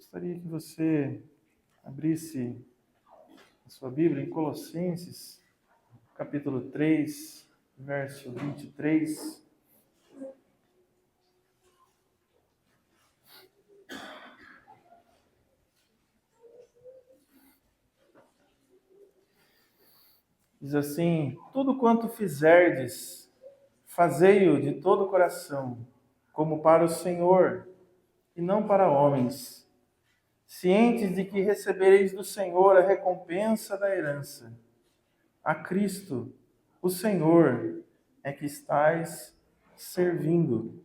Gostaria que você abrisse a sua Bíblia em Colossenses, capítulo 3, verso 23. Diz assim: tudo quanto fizerdes, fazei-o de todo o coração, como para o Senhor, e não para homens, cientes de que recebereis do Senhor a recompensa da herança. A Cristo, o Senhor, é que estais servindo.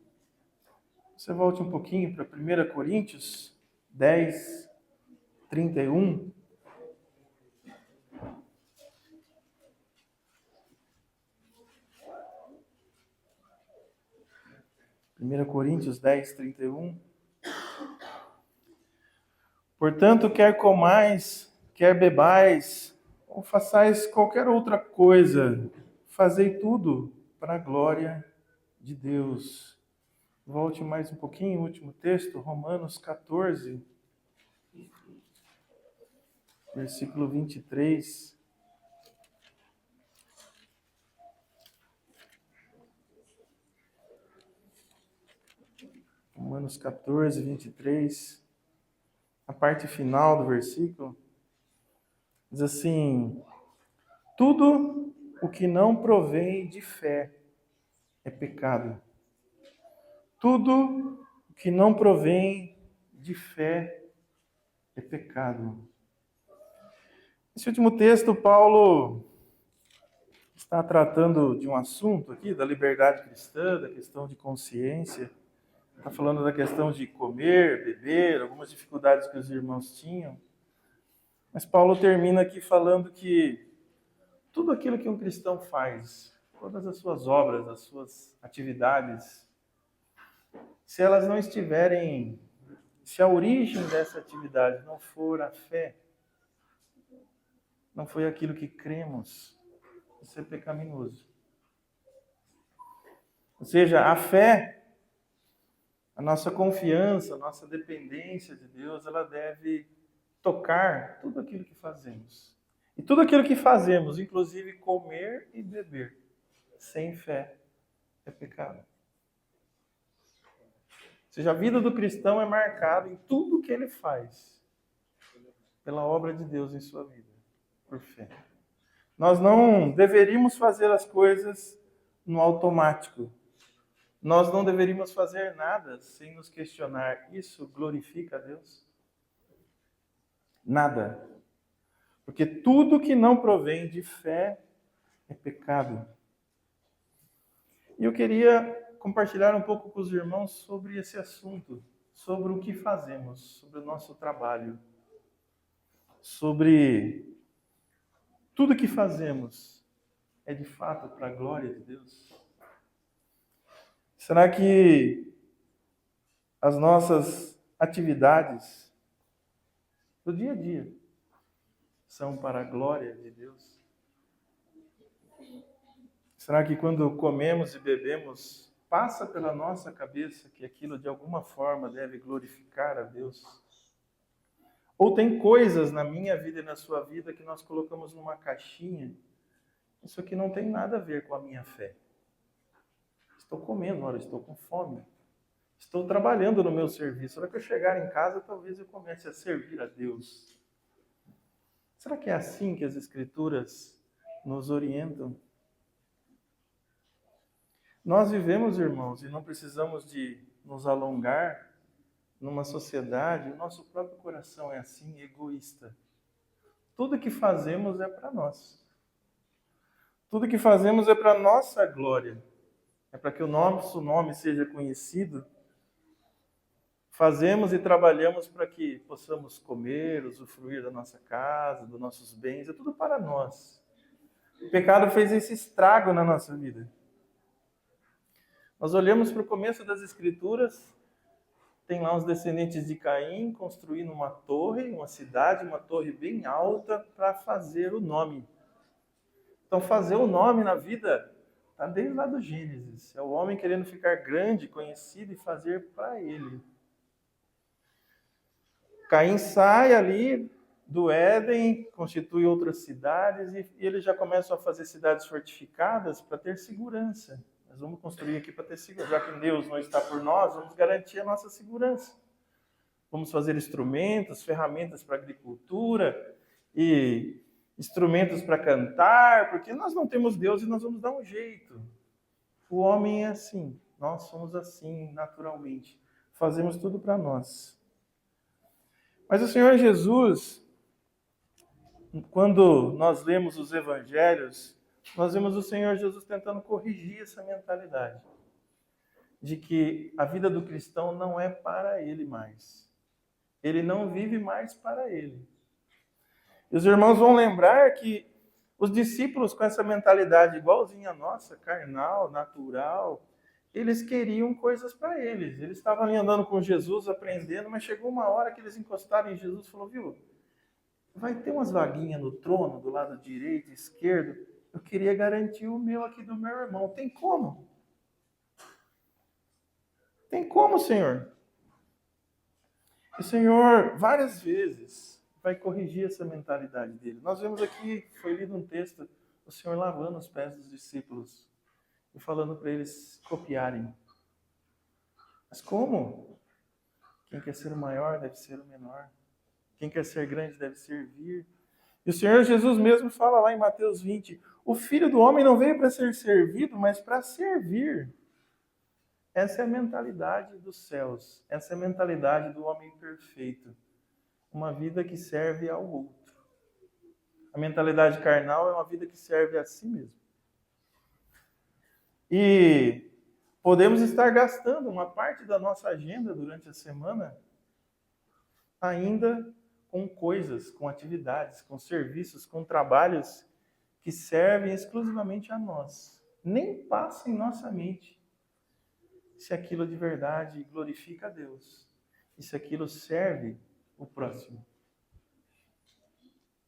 Você volte um pouquinho para 1 Coríntios 10, 31. 1 Coríntios 10, 31. Portanto, quer comais, quer bebais, ou façais qualquer outra coisa, fazei tudo para a glória de Deus. Volte mais um pouquinho, o último texto, Romanos 14, versículo 23. Romanos 14, 23. A parte final do versículo diz assim: tudo o que não provém de fé é pecado. Tudo o que não provém de fé é pecado. Nesse último texto, Paulo está tratando de um assunto aqui, da liberdade cristã, da questão de consciência. Está falando da questão de comer, beber, algumas dificuldades que os irmãos tinham. Mas Paulo termina aqui falando que tudo aquilo que um cristão faz, todas as suas obras, as suas atividades, se elas não estiverem, se a origem dessa atividade não for a fé, não foi aquilo que cremos, isso é pecaminoso. Ou seja, a fé, a nossa confiança, a nossa dependência de Deus, ela deve tocar tudo aquilo que fazemos. E tudo aquilo que fazemos, inclusive comer e beber, sem fé, é pecado. Ou seja, a vida do cristão é marcada em tudo que ele faz pela obra de Deus em sua vida, por fé. Nós não deveríamos fazer as coisas no automático. Nós não deveríamos fazer nada sem nos questionar: isso glorifica a Deus? Nada. Porque tudo que não provém de fé é pecado. E eu queria compartilhar um pouco com os irmãos sobre esse assunto, sobre o que fazemos, sobre o nosso trabalho, sobre tudo que fazemos é de fato para a glória de Deus? Será que as nossas atividades do dia a dia são para a glória de Deus? Será que quando comemos e bebemos, passa pela nossa cabeça que aquilo de alguma forma deve glorificar a Deus? Ou tem coisas na minha vida e na sua vida que nós colocamos numa caixinha? Isso aqui não tem nada a ver com a minha fé. Estou comendo, olha, estou com fome. Estou trabalhando no meu serviço. Na hora que eu chegar em casa, talvez eu comece a servir a Deus. Será que é assim que as Escrituras nos orientam? Nós vivemos, irmãos, e não precisamos de nos alongar numa sociedade, o nosso próprio coração é assim, egoísta. Tudo que fazemos é para nós. Tudo que fazemos é para a nossa glória. É para que o nosso nome seja conhecido. Fazemos e trabalhamos para que possamos comer, usufruir da nossa casa, dos nossos bens, é tudo para nós. O pecado fez esse estrago na nossa vida. Nós olhamos para o começo das Escrituras, tem lá os descendentes de Caim construindo uma torre, uma cidade, uma torre bem alta para fazer o nome. Então fazer o nome na vida está desde lá do Gênesis. É o homem querendo ficar grande, conhecido e fazer para ele. Caim sai ali do Éden, constitui outras cidades e eles já começam a fazer cidades fortificadas para ter segurança. Nós vamos construir aqui para ter segurança. Já que Deus não está por nós, vamos garantir a nossa segurança. Vamos fazer instrumentos, ferramentas para agricultura e instrumentos para cantar, porque nós não temos Deus e nós vamos dar um jeito. O homem é assim, nós somos assim naturalmente. Fazemos tudo para nós. Mas o Senhor Jesus, quando nós lemos os evangelhos, nós vemos o Senhor Jesus tentando corrigir essa mentalidade de que a vida do cristão não é para ele mais. Ele não vive mais para ele. E os irmãos vão lembrar que os discípulos com essa mentalidade igualzinha à nossa, carnal, natural, eles queriam coisas para eles. Eles estavam ali andando com Jesus, aprendendo, mas chegou uma hora que eles encostaram em Jesus e falou, viu, vai ter umas vaguinhas no trono, do lado direito e esquerdo, eu queria garantir o meu aqui do meu irmão. Tem como? Tem como, Senhor? O Senhor, várias vezes, vai corrigir essa mentalidade dele. Nós vemos aqui, foi lido um texto, o Senhor lavando os pés dos discípulos e falando para eles copiarem. Mas como? Quem quer ser o maior deve ser o menor. Quem quer ser grande deve servir. E o Senhor Jesus mesmo fala lá em Mateus 20, o Filho do Homem não veio para ser servido, mas para servir. Essa é a mentalidade dos céus. Essa é a mentalidade do homem perfeito. Uma vida que serve ao outro. A mentalidade carnal é uma vida que serve a si mesmo. E podemos estar gastando uma parte da nossa agenda durante a semana ainda com coisas, com atividades, com serviços, com trabalhos que servem exclusivamente a nós. Nem passa em nossa mente se aquilo de verdade glorifica a Deus e se aquilo serve o próximo.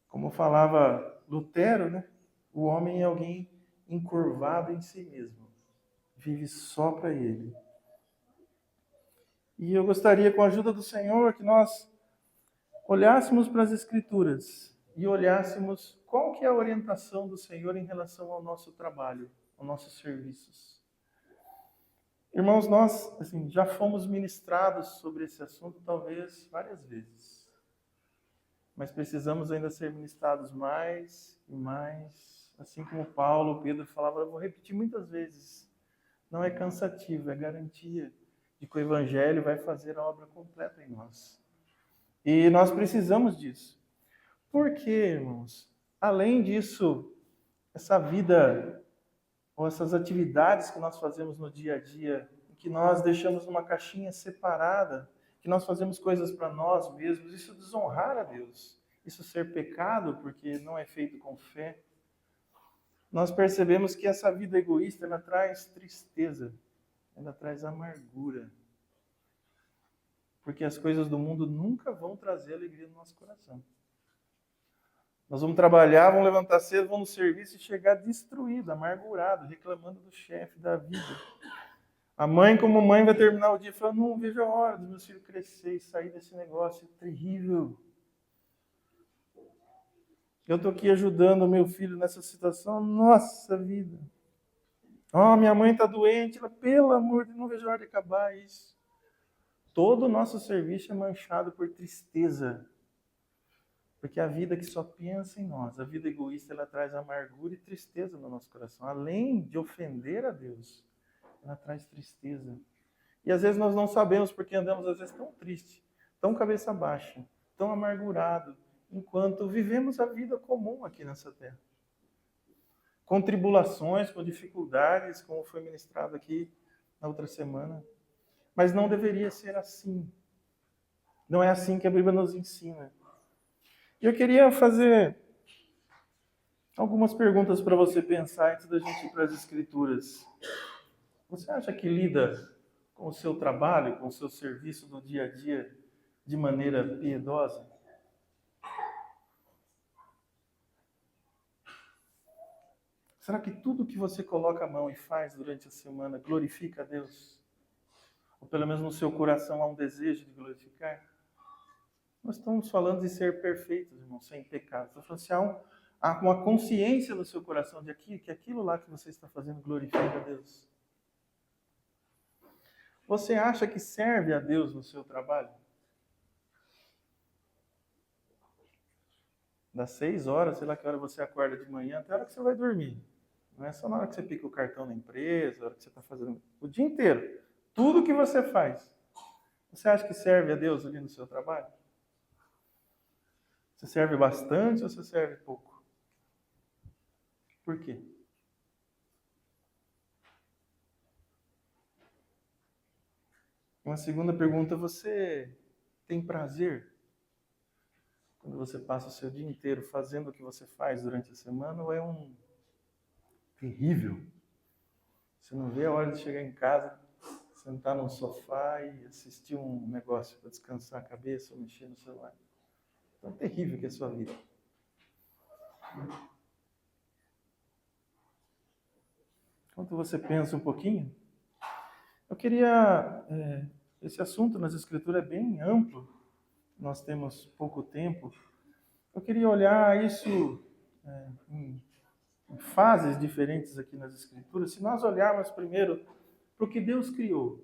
Como falava Lutero, né? O homem é alguém encurvado em si mesmo, vive só para ele. E eu gostaria, com a ajuda do Senhor, que nós olhássemos para as Escrituras e olhássemos qual que é a orientação do Senhor em relação ao nosso trabalho, aos nossos serviços. Irmãos, nós assim, já fomos ministrados sobre esse assunto talvez várias vezes. Mas precisamos ainda ser ministrados mais e mais. Assim como Paulo, Pedro falava, eu vou repetir muitas vezes. Não é cansativo, é garantia de que o Evangelho vai fazer a obra completa em nós. E nós precisamos disso. Por quê, irmãos? Além disso, essa vida ou essas atividades que nós fazemos no dia a dia, que nós deixamos numa caixinha separada, que nós fazemos coisas para nós mesmos, isso desonrar a Deus, isso ser pecado porque não é feito com fé. Nós percebemos que essa vida egoísta, ela traz tristeza, ela traz amargura, porque as coisas do mundo nunca vão trazer alegria no nosso coração. Nós vamos trabalhar, vamos levantar cedo, vamos no serviço e chegar destruído, amargurado, reclamando do chefe, da vida. A mãe, como mãe, vai terminar o dia falando, não vejo a hora dos meus filhos crescer e sair desse negócio terrível. Eu estou aqui ajudando o meu filho nessa situação, nossa vida. Minha mãe está doente, ela, pelo amor de Deus, não vejo a hora de acabar isso. Todo o nosso serviço é manchado por tristeza. Porque a vida que só pensa em nós, a vida egoísta, ela traz amargura e tristeza no nosso coração. Além de ofender a Deus, ela traz tristeza. E às vezes nós não sabemos porque andamos às vezes tão triste, tão cabeça baixa, tão amargurado, enquanto vivemos a vida comum aqui nessa terra. Com tribulações, com dificuldades, como foi ministrado aqui na outra semana. Mas não deveria ser assim. Não é assim que a Bíblia nos ensina. E eu queria fazer algumas perguntas para você pensar antes da gente ir para as Escrituras. Você acha que lida com o seu trabalho, com o seu serviço do dia a dia de maneira piedosa? Será que tudo que você coloca a mão e faz durante a semana glorifica a Deus? Ou pelo menos no seu coração há um desejo de glorificar? Nós estamos falando de ser perfeitos, irmão, sem pecado. Estou falando assim, há uma consciência no seu coração de que aquilo lá que você está fazendo glorifica a Deus. Você acha que serve a Deus no seu trabalho? Das 6 horas, sei lá que hora você acorda de manhã, até a hora que você vai dormir. Não é só na hora que você pica o cartão da empresa, na hora que você está fazendo o dia inteiro. Tudo que você faz. Você acha que serve a Deus ali no seu trabalho? Você serve bastante ou você serve pouco? Por quê? Uma segunda pergunta, você tem prazer quando você passa o seu dia inteiro fazendo o que você faz durante a semana ou é um terrível? Você não vê a hora de chegar em casa, sentar no sofá e assistir um negócio para descansar a cabeça ou mexer no celular. Tão terrível que é a sua vida. Enquanto você pensa um pouquinho, eu queria... esse assunto nas Escrituras é bem amplo. Nós temos pouco tempo. Eu queria olhar isso em fases diferentes aqui nas Escrituras. Se nós olharmos primeiro para o que Deus criou,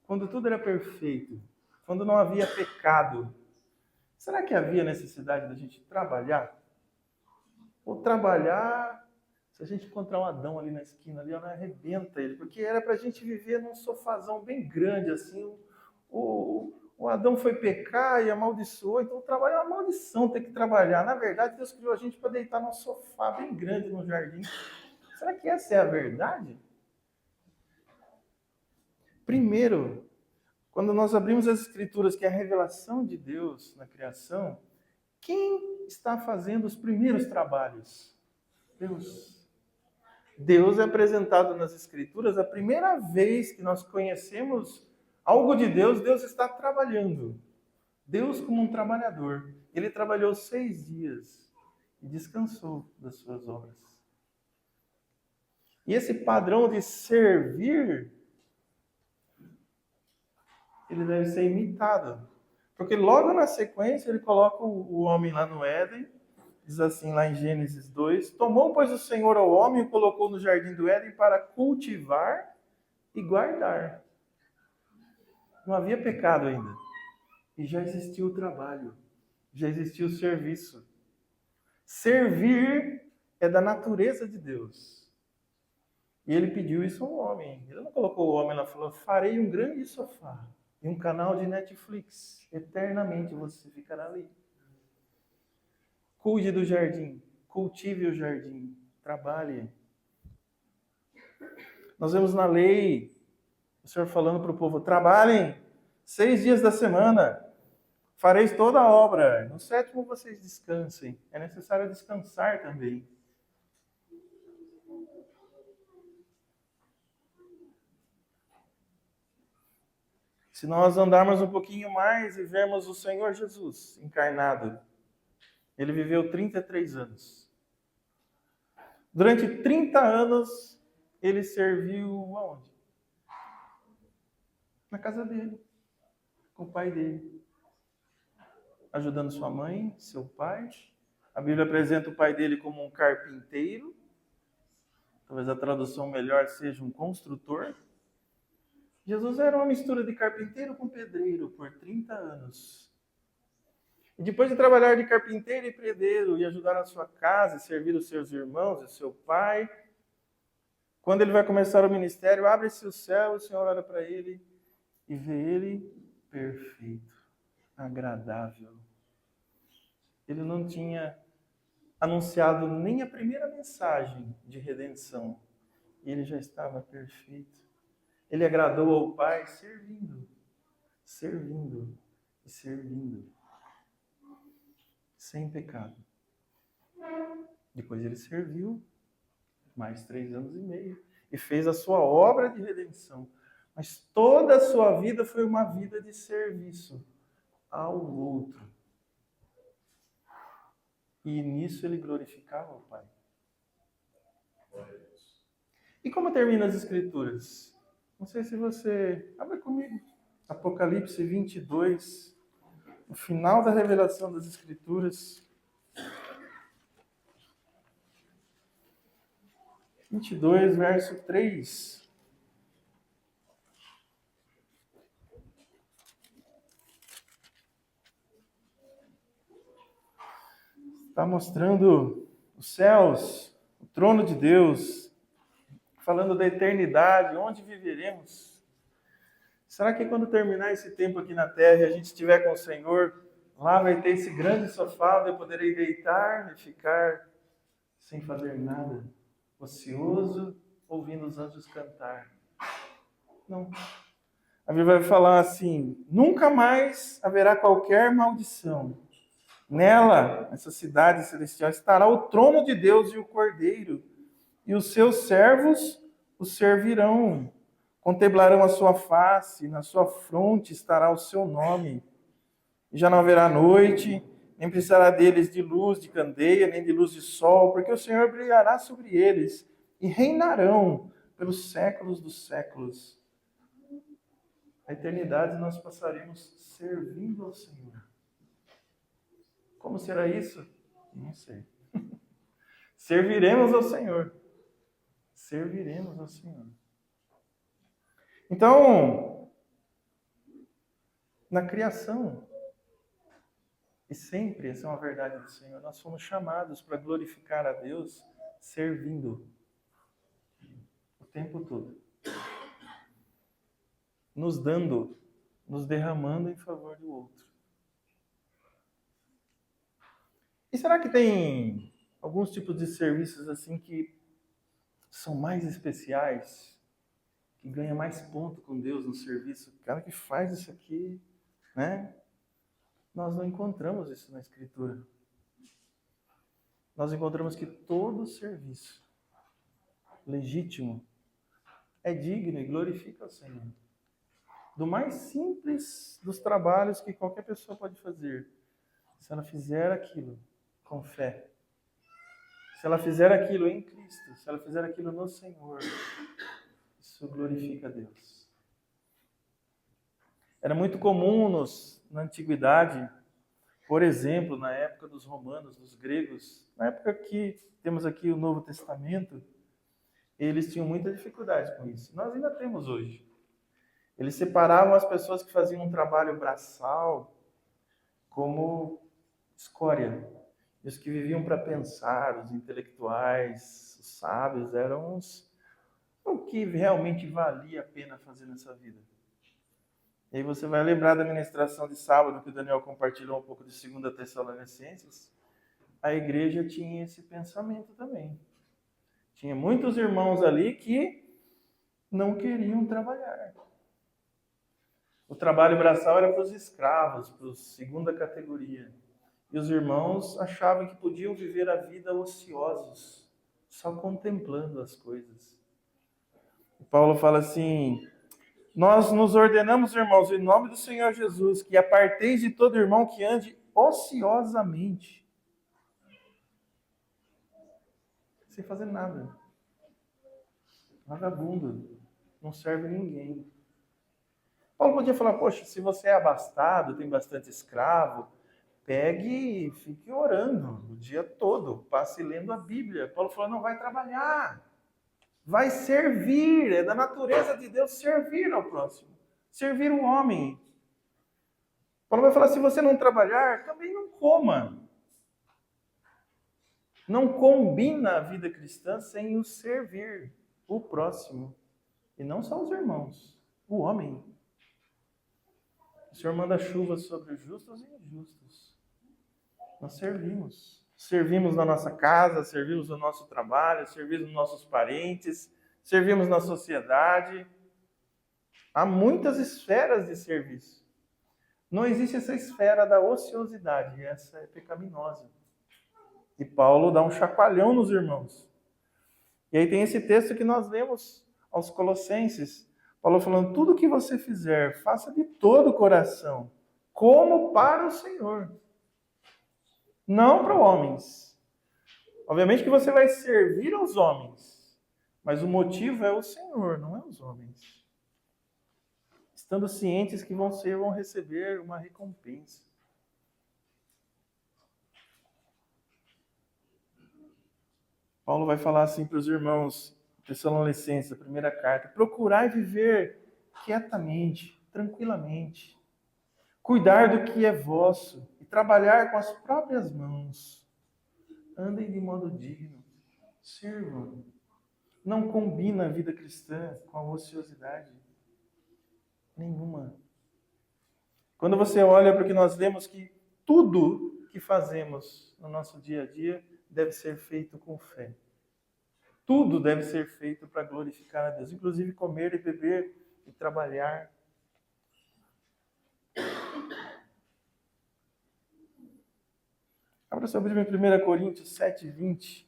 quando tudo era perfeito, quando não havia pecado, será que havia necessidade da gente trabalhar? Ou trabalhar, se a gente encontrar um Adão ali na esquina, ali, não arrebenta ele, porque era para a gente viver num sofazão bem grande, assim. O Adão foi pecar e amaldiçoou, então o trabalho é uma maldição ter que trabalhar. Na verdade, Deus criou a gente para deitar num sofá bem grande no jardim. Será que essa é a verdade? Primeiro, quando nós abrimos as Escrituras, que é a revelação de Deus na criação, quem está fazendo os primeiros trabalhos? Deus. Deus é apresentado nas Escrituras, a primeira vez que nós conhecemos algo de Deus, Deus está trabalhando. Deus como um trabalhador. Ele trabalhou 6 dias e descansou das suas obras. E esse padrão de servir, ele deve ser imitado. Porque logo na sequência ele coloca o homem lá no Éden, diz assim lá em Gênesis 2, tomou, pois, o Senhor ao homem e o colocou no jardim do Éden para cultivar e guardar. Não havia pecado ainda. E já existia o trabalho, já existia o serviço. Servir é da natureza de Deus. E ele pediu isso ao homem. Ele não colocou o homem lá e falou, farei um grande sofá e um canal de Netflix. Eternamente você ficará ali. Cuide do jardim, cultive o jardim, trabalhe. Nós vemos na lei o Senhor falando para o povo, trabalhem 6 dias da semana, fareis toda a obra. No 7º vocês descansem. É necessário descansar também. Se nós andarmos um pouquinho mais e vermos o Senhor Jesus encarnado, ele viveu 33 anos. Durante 30 anos, ele serviu aonde? Na casa dele, com o pai dele. Ajudando sua mãe, seu pai. A Bíblia apresenta o pai dele como um carpinteiro. Talvez a tradução melhor seja um construtor. Jesus era uma mistura de carpinteiro com pedreiro por 30 anos. E depois de trabalhar de carpinteiro e pedreiro e ajudar na sua casa e servir os seus irmãos e seu pai, quando ele vai começar o ministério, abre-se o céu, o Senhor olha para ele e vê ele perfeito, agradável. Ele não tinha anunciado nem a primeira mensagem de redenção. E ele já estava perfeito. Ele agradou ao Pai servindo, servindo e servindo. Sem pecado. Depois ele serviu mais 3 anos e meio e fez a sua obra de redenção. Mas toda a sua vida foi uma vida de serviço ao outro. E nisso ele glorificava o Pai. E como termina as Escrituras? Não sei se você... Abre comigo. Apocalipse 22. no final da revelação das Escrituras, 22, verso 3. Está mostrando os céus, o trono de Deus, falando da eternidade, onde viveremos. Será que quando terminar esse tempo aqui na terra e a gente estiver com o Senhor, lá vai ter esse grande sofá onde eu poderei deitar e ficar sem fazer nada, ocioso, ouvindo os anjos cantar? Não. A Bíblia vai falar assim: nunca mais haverá qualquer maldição. Nela, essa cidade celestial, estará o trono de Deus e o Cordeiro, e os seus servos o servirão. Contemplarão a sua face, na sua fronte estará o seu nome. E já não haverá noite, nem precisará deles de luz de candeia, nem de luz de sol, porque o Senhor brilhará sobre eles e reinarão pelos séculos dos séculos. A eternidade nós passaremos servindo ao Senhor. Como será isso? Não sei. Serviremos ao Senhor. Serviremos ao Senhor. Então, na criação, e sempre, essa é uma verdade do Senhor, nós fomos chamados para glorificar a Deus servindo o tempo todo. Nos dando, nos derramando em favor do outro. E será que tem alguns tipos de serviços assim que são mais especiais, que ganha mais ponto com Deus no serviço? O cara que faz isso aqui, né? Nós não encontramos isso na Escritura. Nós encontramos que todo serviço legítimo é digno e glorifica o Senhor. Do mais simples dos trabalhos que qualquer pessoa pode fazer, se ela fizer aquilo com fé, se ela fizer aquilo em Cristo, se ela fizer aquilo no Senhor, isso glorifica a Deus. Era muito comum na antiguidade, por exemplo, na época dos romanos, dos gregos, na época que temos aqui o Novo Testamento, eles tinham muita dificuldade com isso. Nós ainda temos hoje. Eles separavam as pessoas que faziam um trabalho braçal como escória. E os que viviam para pensar, os intelectuais, os sábios, eram o que realmente valia a pena fazer nessa vida. E aí você vai lembrar da ministração de sábado que o Daniel compartilhou um pouco de 2 Tessalonicenses. A igreja tinha esse pensamento também. Tinha muitos irmãos ali que não queriam trabalhar. O trabalho braçal era para os escravos, para os segunda categoria. E os irmãos achavam que podiam viver a vida ociosos, só contemplando as coisas. E Paulo fala assim: nós nos ordenamos, irmãos, em nome do Senhor Jesus, que aparteis de todo irmão que ande ociosamente, sem fazer nada. Vagabundo, não serve ninguém. Paulo podia falar: poxa, se você é abastado, tem bastante escravo, pegue e fique orando o dia todo, passe lendo a Bíblia. Paulo falou: não, vai trabalhar, vai servir, é da natureza de Deus servir ao próximo, servir o homem. Paulo vai falar: se você não trabalhar, também não coma. Não combina a vida cristã sem o servir, o próximo. E não só os irmãos, o homem. O Senhor manda chuva sobre os justos e injustos. Nós servimos. Servimos na nossa casa, servimos no nosso trabalho, servimos nos nossos parentes, servimos na sociedade. Há muitas esferas de serviço. Não existe essa esfera da ociosidade, essa é pecaminosa. E Paulo dá um chacoalhão nos irmãos. E aí tem esse texto que nós lemos aos Colossenses. Paulo falando: tudo que você fizer, faça de todo o coração, como para o Senhor. Não para homens. Obviamente que você vai servir aos homens, mas o motivo é o Senhor, não é os homens. Estando cientes que vão receber uma recompensa. Paulo vai falar assim para os irmãos Tessalonicenses, a primeira carta: procurai viver quietamente, tranquilamente, cuidar do que é vosso e trabalhar com as próprias mãos. Andem de modo digno, sirvam. Não combina a vida cristã com a ociosidade nenhuma. Quando você olha para o que nós lemos, que tudo que fazemos no nosso dia a dia deve ser feito com fé. Tudo deve ser feito para glorificar a Deus, inclusive comer e beber e trabalhar. Abra sua Bíblia em 1 Coríntios 7:20.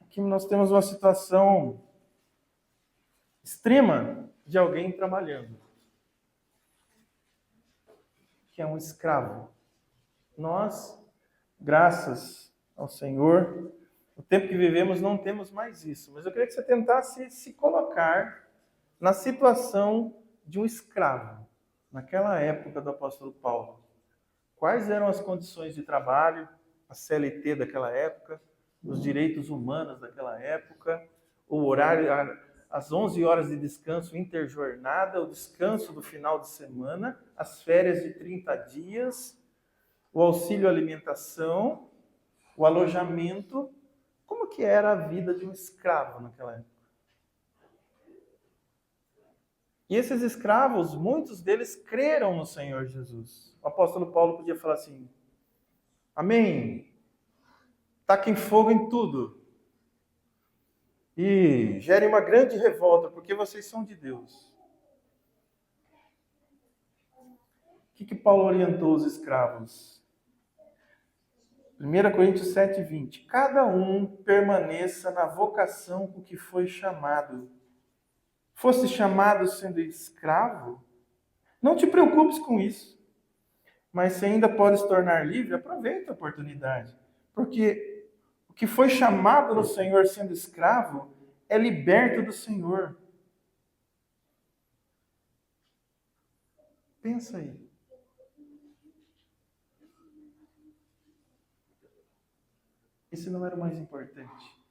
Aqui nós temos uma situação extrema de alguém trabalhando, que é um escravo. Nós, graças ao Senhor, no tempo que vivemos não temos mais isso. Mas eu queria que você tentasse se colocar na situação de um escravo, naquela época do apóstolo Paulo. Quais eram as condições de trabalho, a CLT daquela época, os direitos humanos daquela época, o horário, as 11 horas de descanso interjornada, o descanso do final de semana, as férias de 30 dias, o auxílio alimentação, o alojamento. Como que era a vida de um escravo naquela época? E esses escravos, muitos deles creram no Senhor Jesus. O apóstolo Paulo podia falar assim: amém, taquem fogo em tudo e gerem uma grande revolta, porque vocês são de Deus. O que Paulo orientou os escravos? 1 Coríntios 7:20. Cada um permaneça na vocação com que foi chamado. Fosse chamado sendo escravo? Não te preocupes com isso. Mas se ainda pode se tornar livre, aproveita a oportunidade. Porque o que foi chamado no Senhor sendo escravo é liberto do Senhor. Pensa aí. Esse não era o mais importante.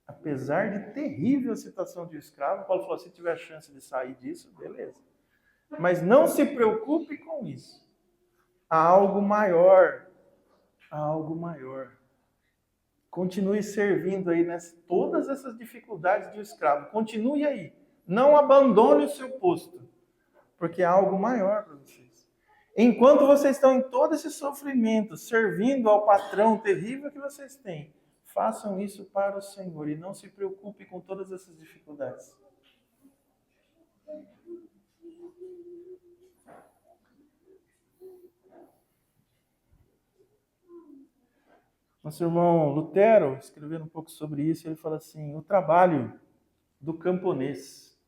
Apesar de terrível a situação de um escravo, Paulo falou: se tiver a chance de sair disso, beleza. Mas não se preocupe com isso. Há algo maior. Há algo maior. Continue servindo aí todas essas dificuldades de um escravo. Continue aí. Não abandone o seu posto. Porque há algo maior para vocês. Enquanto vocês estão em todo esse sofrimento, servindo ao patrão terrível que vocês têm, façam isso para o Senhor e não se preocupe com todas essas dificuldades. Nosso irmão Lutero, escrevendo um pouco sobre isso, ele fala assim: o trabalho do camponês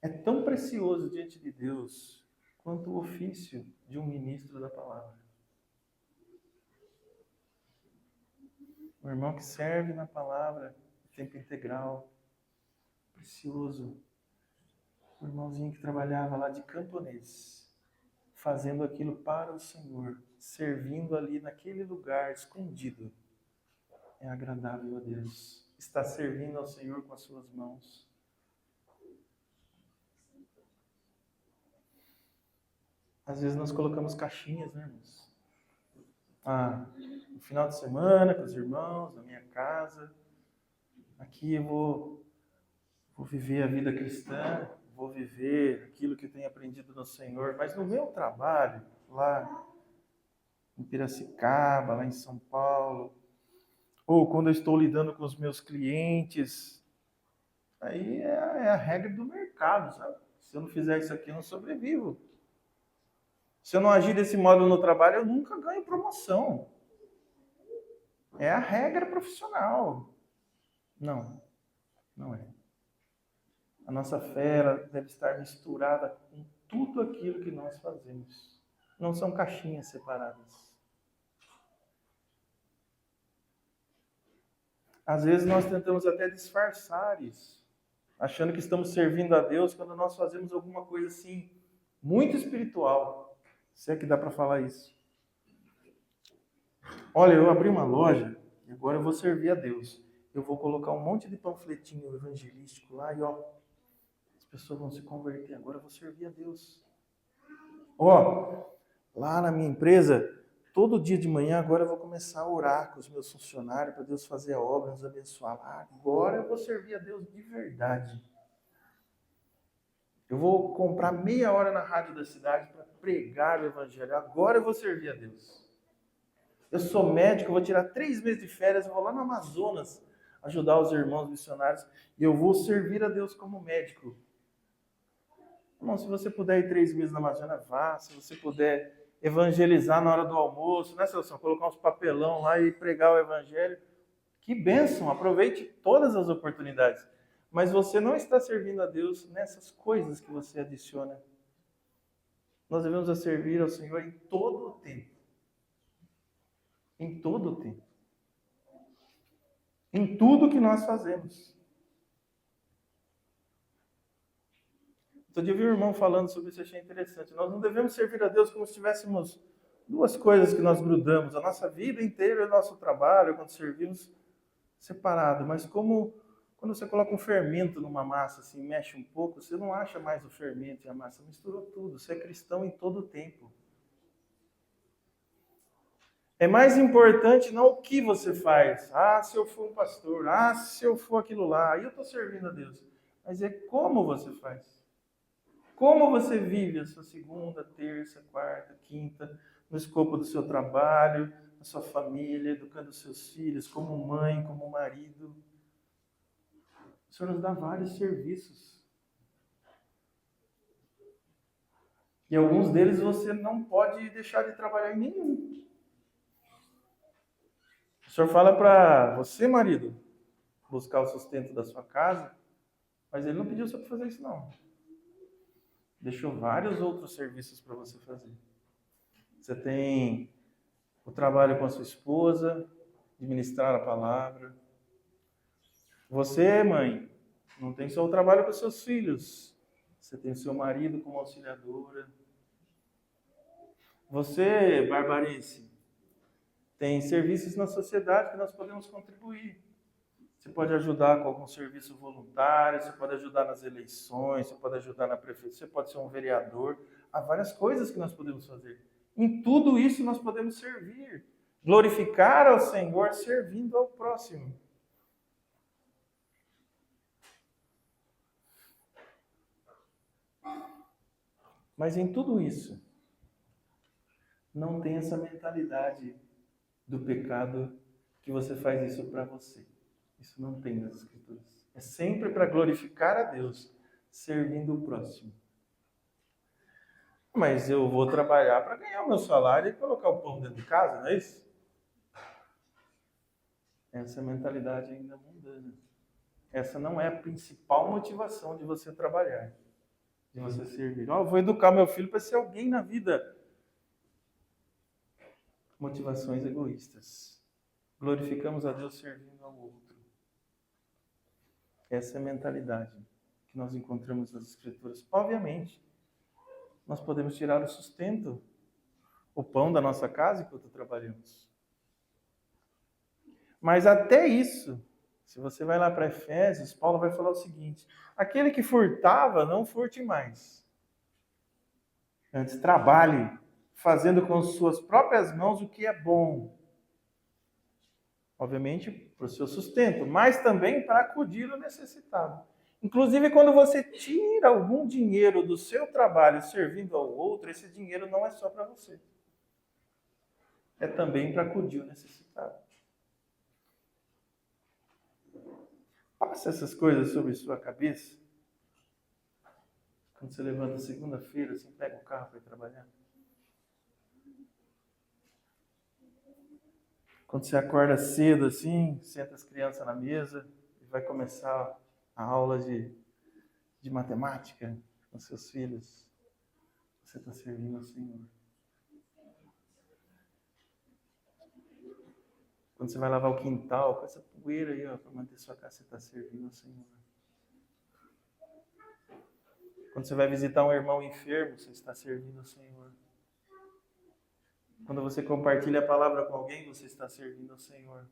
é tão precioso diante de Deus quanto o ofício de um ministro da palavra. O irmão que serve na palavra em tempo integral, precioso. O irmãozinho que trabalhava lá de camponês, fazendo aquilo para o Senhor, servindo ali naquele lugar escondido, é agradável a Deus. Está servindo ao Senhor com as suas mãos. Às vezes nós colocamos caixinhas, né, irmãos? No final de semana, com os irmãos, na minha casa. Aqui eu vou viver a vida cristã, vou viver aquilo que eu tenho aprendido no Senhor. Mas no meu trabalho, lá em Piracicaba, lá em São Paulo, ou quando eu estou lidando com os meus clientes, aí é a regra do mercado, sabe? Se eu não fizer isso aqui, eu não sobrevivo. Se eu não agir desse modo no trabalho, eu nunca ganho promoção. É a regra profissional. Não, não é. A nossa fé deve estar misturada com tudo aquilo que nós fazemos. Não são caixinhas separadas. Às vezes nós tentamos até disfarçar isso, achando que estamos servindo a Deus quando nós fazemos alguma coisa assim, muito espiritual. Se é que dá para falar isso. Olha, eu abri uma loja e agora eu vou servir a Deus. Eu vou colocar um monte de panfletinho evangelístico lá e as pessoas vão se converter. Agora eu vou servir a Deus. Lá na minha empresa, todo dia de manhã agora eu vou começar a orar com os meus funcionários para Deus fazer a obra, nos abençoar. Agora eu vou servir a Deus de verdade. Eu vou comprar meia hora na rádio da cidade para pregar o evangelho. Agora eu vou servir a Deus. Eu sou médico, eu vou tirar 3 meses de férias, eu vou lá no Amazonas ajudar os irmãos missionários e eu vou servir a Deus como médico. Irmão, se você puder ir 3 meses na Amazônia, vá. Se você puder evangelizar na hora do almoço, né, Celso? Colocar uns papelão lá e pregar o evangelho. Que bênção! Aproveite todas as oportunidades. Mas você não está servindo a Deus nessas coisas que você adiciona. Nós devemos servir ao Senhor em todo o tempo. Em todo o tempo. Em tudo que nós fazemos. Outro dia eu vi um irmão falando sobre isso, eu achei interessante. Nós não devemos servir a Deus como se tivéssemos 2 coisas que nós grudamos. A nossa vida inteira, o nosso trabalho, quando servimos, separado. Mas como quando você coloca um fermento numa massa, assim, mexe um pouco, você não acha mais o fermento e a massa. Misturou tudo. Você é cristão em todo o tempo. É mais importante não o que você faz. Se eu for um pastor. Se eu for aquilo lá. Aí eu estou servindo a Deus. Mas é como você faz. Como você vive a sua segunda, terça, quarta, quinta, no escopo do seu trabalho, na sua família, educando os seus filhos, como mãe, como marido. O Senhor nos dá vários serviços. E alguns deles você não pode deixar de trabalhar em nenhum. O Senhor fala para você, marido, buscar o sustento da sua casa, mas Ele não pediu você para fazer isso, não. Deixou vários outros serviços para você fazer. Você tem o trabalho com a sua esposa, de ministrar a palavra. Você, mãe, não tem só o trabalho com seus filhos. Você tem o seu marido como auxiliadora. Você, barbarense, tem serviços na sociedade que nós podemos contribuir. Você pode ajudar com algum serviço voluntário, você pode ajudar nas eleições, você pode ajudar na prefeitura, você pode ser um vereador. Há várias coisas que nós podemos fazer. Em tudo isso nós podemos servir. Glorificar ao Senhor servindo ao próximo. Mas em tudo isso, não tem essa mentalidade do pecado que você faz isso para você. Isso não tem nas Escrituras. É sempre para glorificar a Deus, servindo o próximo. Mas eu vou trabalhar para ganhar o meu salário e colocar o pão dentro de casa, não é isso? Essa é a mentalidade ainda mundana. Essa não é a principal motivação de você trabalhar, de você servir. Eu vou educar meu filho para ser alguém na vida. Motivações egoístas. Glorificamos a Deus servindo ao outro. Essa é a mentalidade que nós encontramos nas Escrituras. Obviamente, nós podemos tirar o sustento, o pão da nossa casa enquanto trabalhamos. Mas até isso, se você vai lá para Efésios, Paulo vai falar o seguinte: aquele que furtava, não furte mais. Antes, trabalhe, fazendo com suas próprias mãos o que é bom. Obviamente, para o seu sustento, mas também para acudir ao necessitado. Inclusive, quando você tira algum dinheiro do seu trabalho servindo ao outro, esse dinheiro não é só para você. É também para acudir ao necessitado. Passa essas coisas sobre sua cabeça. Quando você levanta segunda-feira, você pega o carro para ir trabalhar. Quando você acorda cedo assim, senta as crianças na mesa e vai começar a aula de matemática com seus filhos. Você está servindo ao Senhor. Quando você vai lavar o quintal, com essa poeira aí, para manter sua casa, você está servindo ao Senhor. Quando você vai visitar um irmão enfermo, você está servindo ao Senhor. Quando você compartilha a palavra com alguém, você está servindo ao Senhor.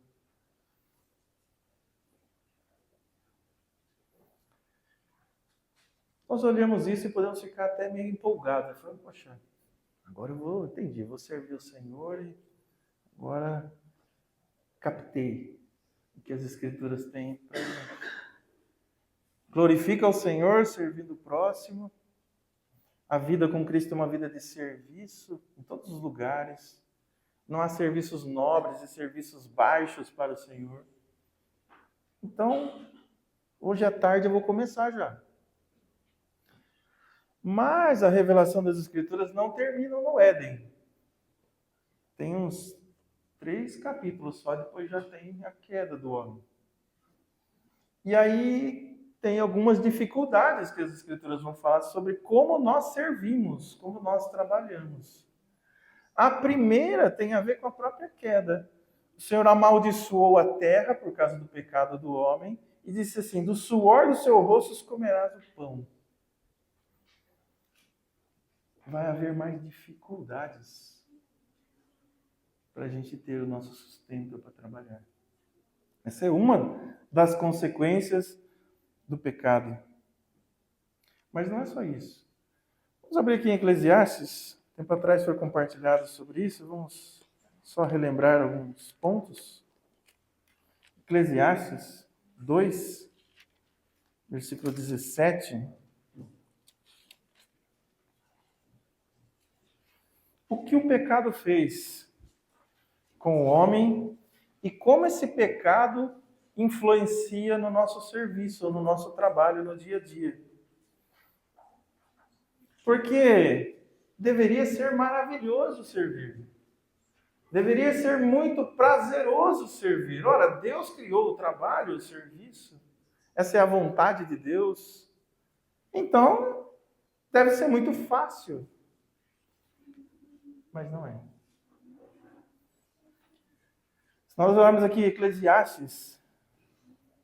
Nós olhamos isso e podemos ficar até meio empolgados. Falando, poxa, agora entendi, vou servir o Senhor e agora captei o que as Escrituras têm para mim. Glorifica o Senhor servindo o próximo. A vida com Cristo é uma vida de serviço em todos os lugares. Não há serviços nobres e serviços baixos para o Senhor. Então, hoje à tarde eu vou começar já. Mas a revelação das Escrituras não termina no Éden. Tem uns 3 capítulos só, depois já tem a queda do homem. E aí tem algumas dificuldades que as Escrituras vão falar sobre como nós servimos, como nós trabalhamos. A primeira tem a ver com a própria queda. O Senhor amaldiçoou a terra por causa do pecado do homem e disse assim: do suor do seu rosto comerás o pão. Vai haver mais dificuldades para a gente ter o nosso sustento para trabalhar. Essa é uma das consequências do pecado. Mas não é só isso. Vamos abrir aqui em Eclesiastes. Tempo atrás foi compartilhado sobre isso. Vamos só relembrar alguns pontos. Eclesiastes 2, versículo 17. O que o pecado fez com o homem e como esse pecado influencia no nosso serviço, no nosso trabalho, no dia a dia. Porque deveria ser maravilhoso servir. Deveria ser muito prazeroso servir. Ora, Deus criou o trabalho, o serviço. Essa é a vontade de Deus. Então, deve ser muito fácil. Mas não é. Se nós olharmos aqui Eclesiastes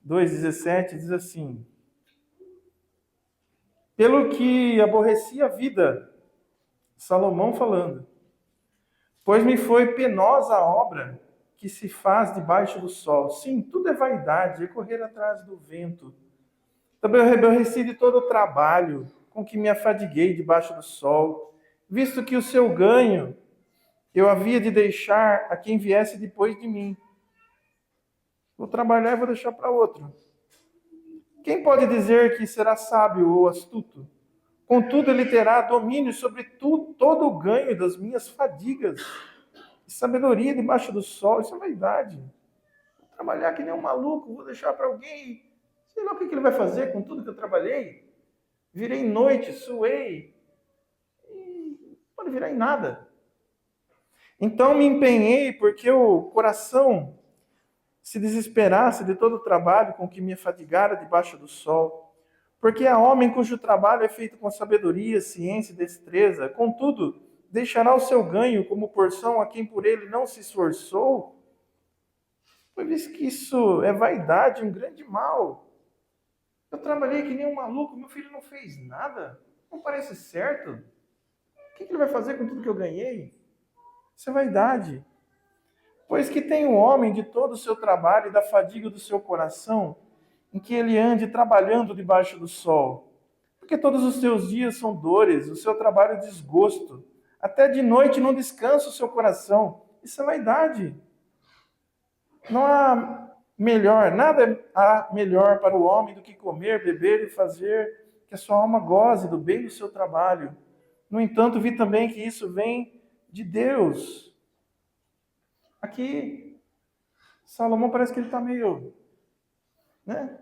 2,17, diz assim: pelo que aborreci a vida, Salomão falando, pois me foi penosa a obra que se faz debaixo do sol. Sim, tudo é vaidade, é correr atrás do vento. Também eu aborreci de todo o trabalho com que me afadiguei debaixo do sol, visto que o seu ganho eu havia de deixar a quem viesse depois de mim. Vou trabalhar e vou deixar para outro. Quem pode dizer que será sábio ou astuto? Contudo, ele terá domínio sobre todo o ganho das minhas fadigas. Sabedoria debaixo do sol, isso é vaidade. Vou trabalhar que nem um maluco, vou deixar para alguém. Sei lá o que ele vai fazer com tudo que eu trabalhei. Virei noite, suei. E pode virar em nada. Então me empenhei porque o coração se desesperasse de todo o trabalho com que me afadigara debaixo do sol. Porque há homem cujo trabalho é feito com sabedoria, ciência e destreza. Contudo, deixará o seu ganho como porção a quem por ele não se esforçou? Pois visto que isso é vaidade, um grande mal. Eu trabalhei que nem um maluco, meu filho não fez nada. Não parece certo. O que ele vai fazer com tudo que eu ganhei? Isso é vaidade. Pois que tem o homem de todo o seu trabalho e da fadiga do seu coração, em que ele ande trabalhando debaixo do sol. Porque todos os seus dias são dores, o seu trabalho é desgosto. Até de noite não descansa o seu coração. Isso é vaidade. Não há melhor, nada há melhor para o homem do que comer, beber e fazer que a sua alma goze do bem do seu trabalho. No entanto, vi também que isso vem de Deus. Aqui, Salomão parece que ele está meio, né?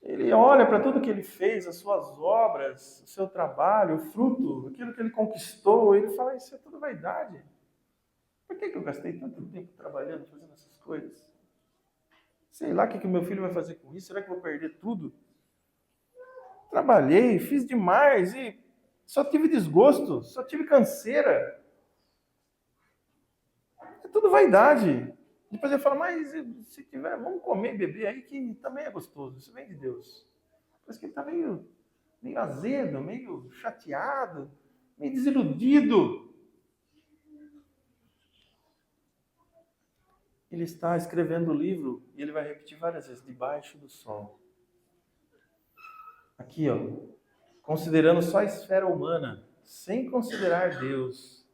Ele olha para tudo que ele fez, as suas obras, o seu trabalho, o fruto, aquilo que ele conquistou, e ele fala, isso é tudo vaidade. Por que eu gastei tanto tempo trabalhando, fazendo essas coisas? Sei lá o que meu filho vai fazer com isso, será que eu vou perder tudo? Trabalhei, fiz demais e só tive desgosto, só tive canseira. É tudo vaidade. Depois ele fala, mas se tiver, vamos comer e beber aí que também é gostoso, isso vem de Deus. Parece que ele está meio azedo, meio chateado, meio desiludido. ele está escrevendo o livro e ele vai repetir várias vezes, debaixo do sol. Aqui, ó, considerando só a esfera humana, sem considerar Deus.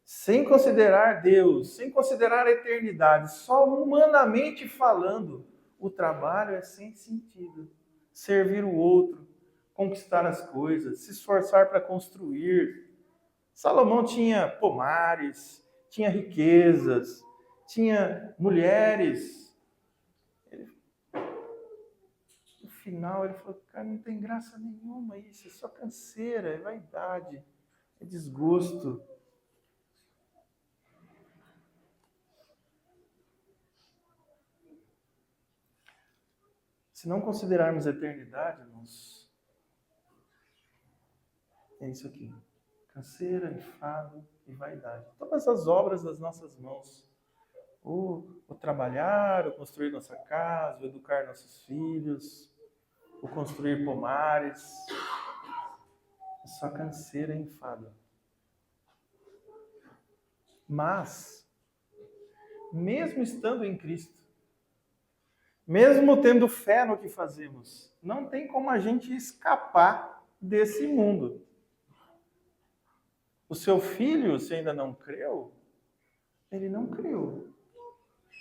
Sem considerar Deus, sem considerar a eternidade, só humanamente falando, o trabalho é sem sentido. Servir o outro, conquistar as coisas, se esforçar para construir. Salomão tinha pomares, tinha riquezas, tinha mulheres. No final ele falou, cara, não tem graça nenhuma isso, é só canseira, é vaidade, é desgosto. Se não considerarmos a eternidade, irmãos, é isso aqui. Canseira, enfado e vaidade. Todas as obras das nossas mãos. O trabalhar, o construir nossa casa, o educar nossos filhos, o construir pomares. É só canseira e enfado. Mas, mesmo estando em Cristo, mesmo tendo fé no que fazemos, não tem como a gente escapar desse mundo. O seu filho, se ainda não creu, ele não creu.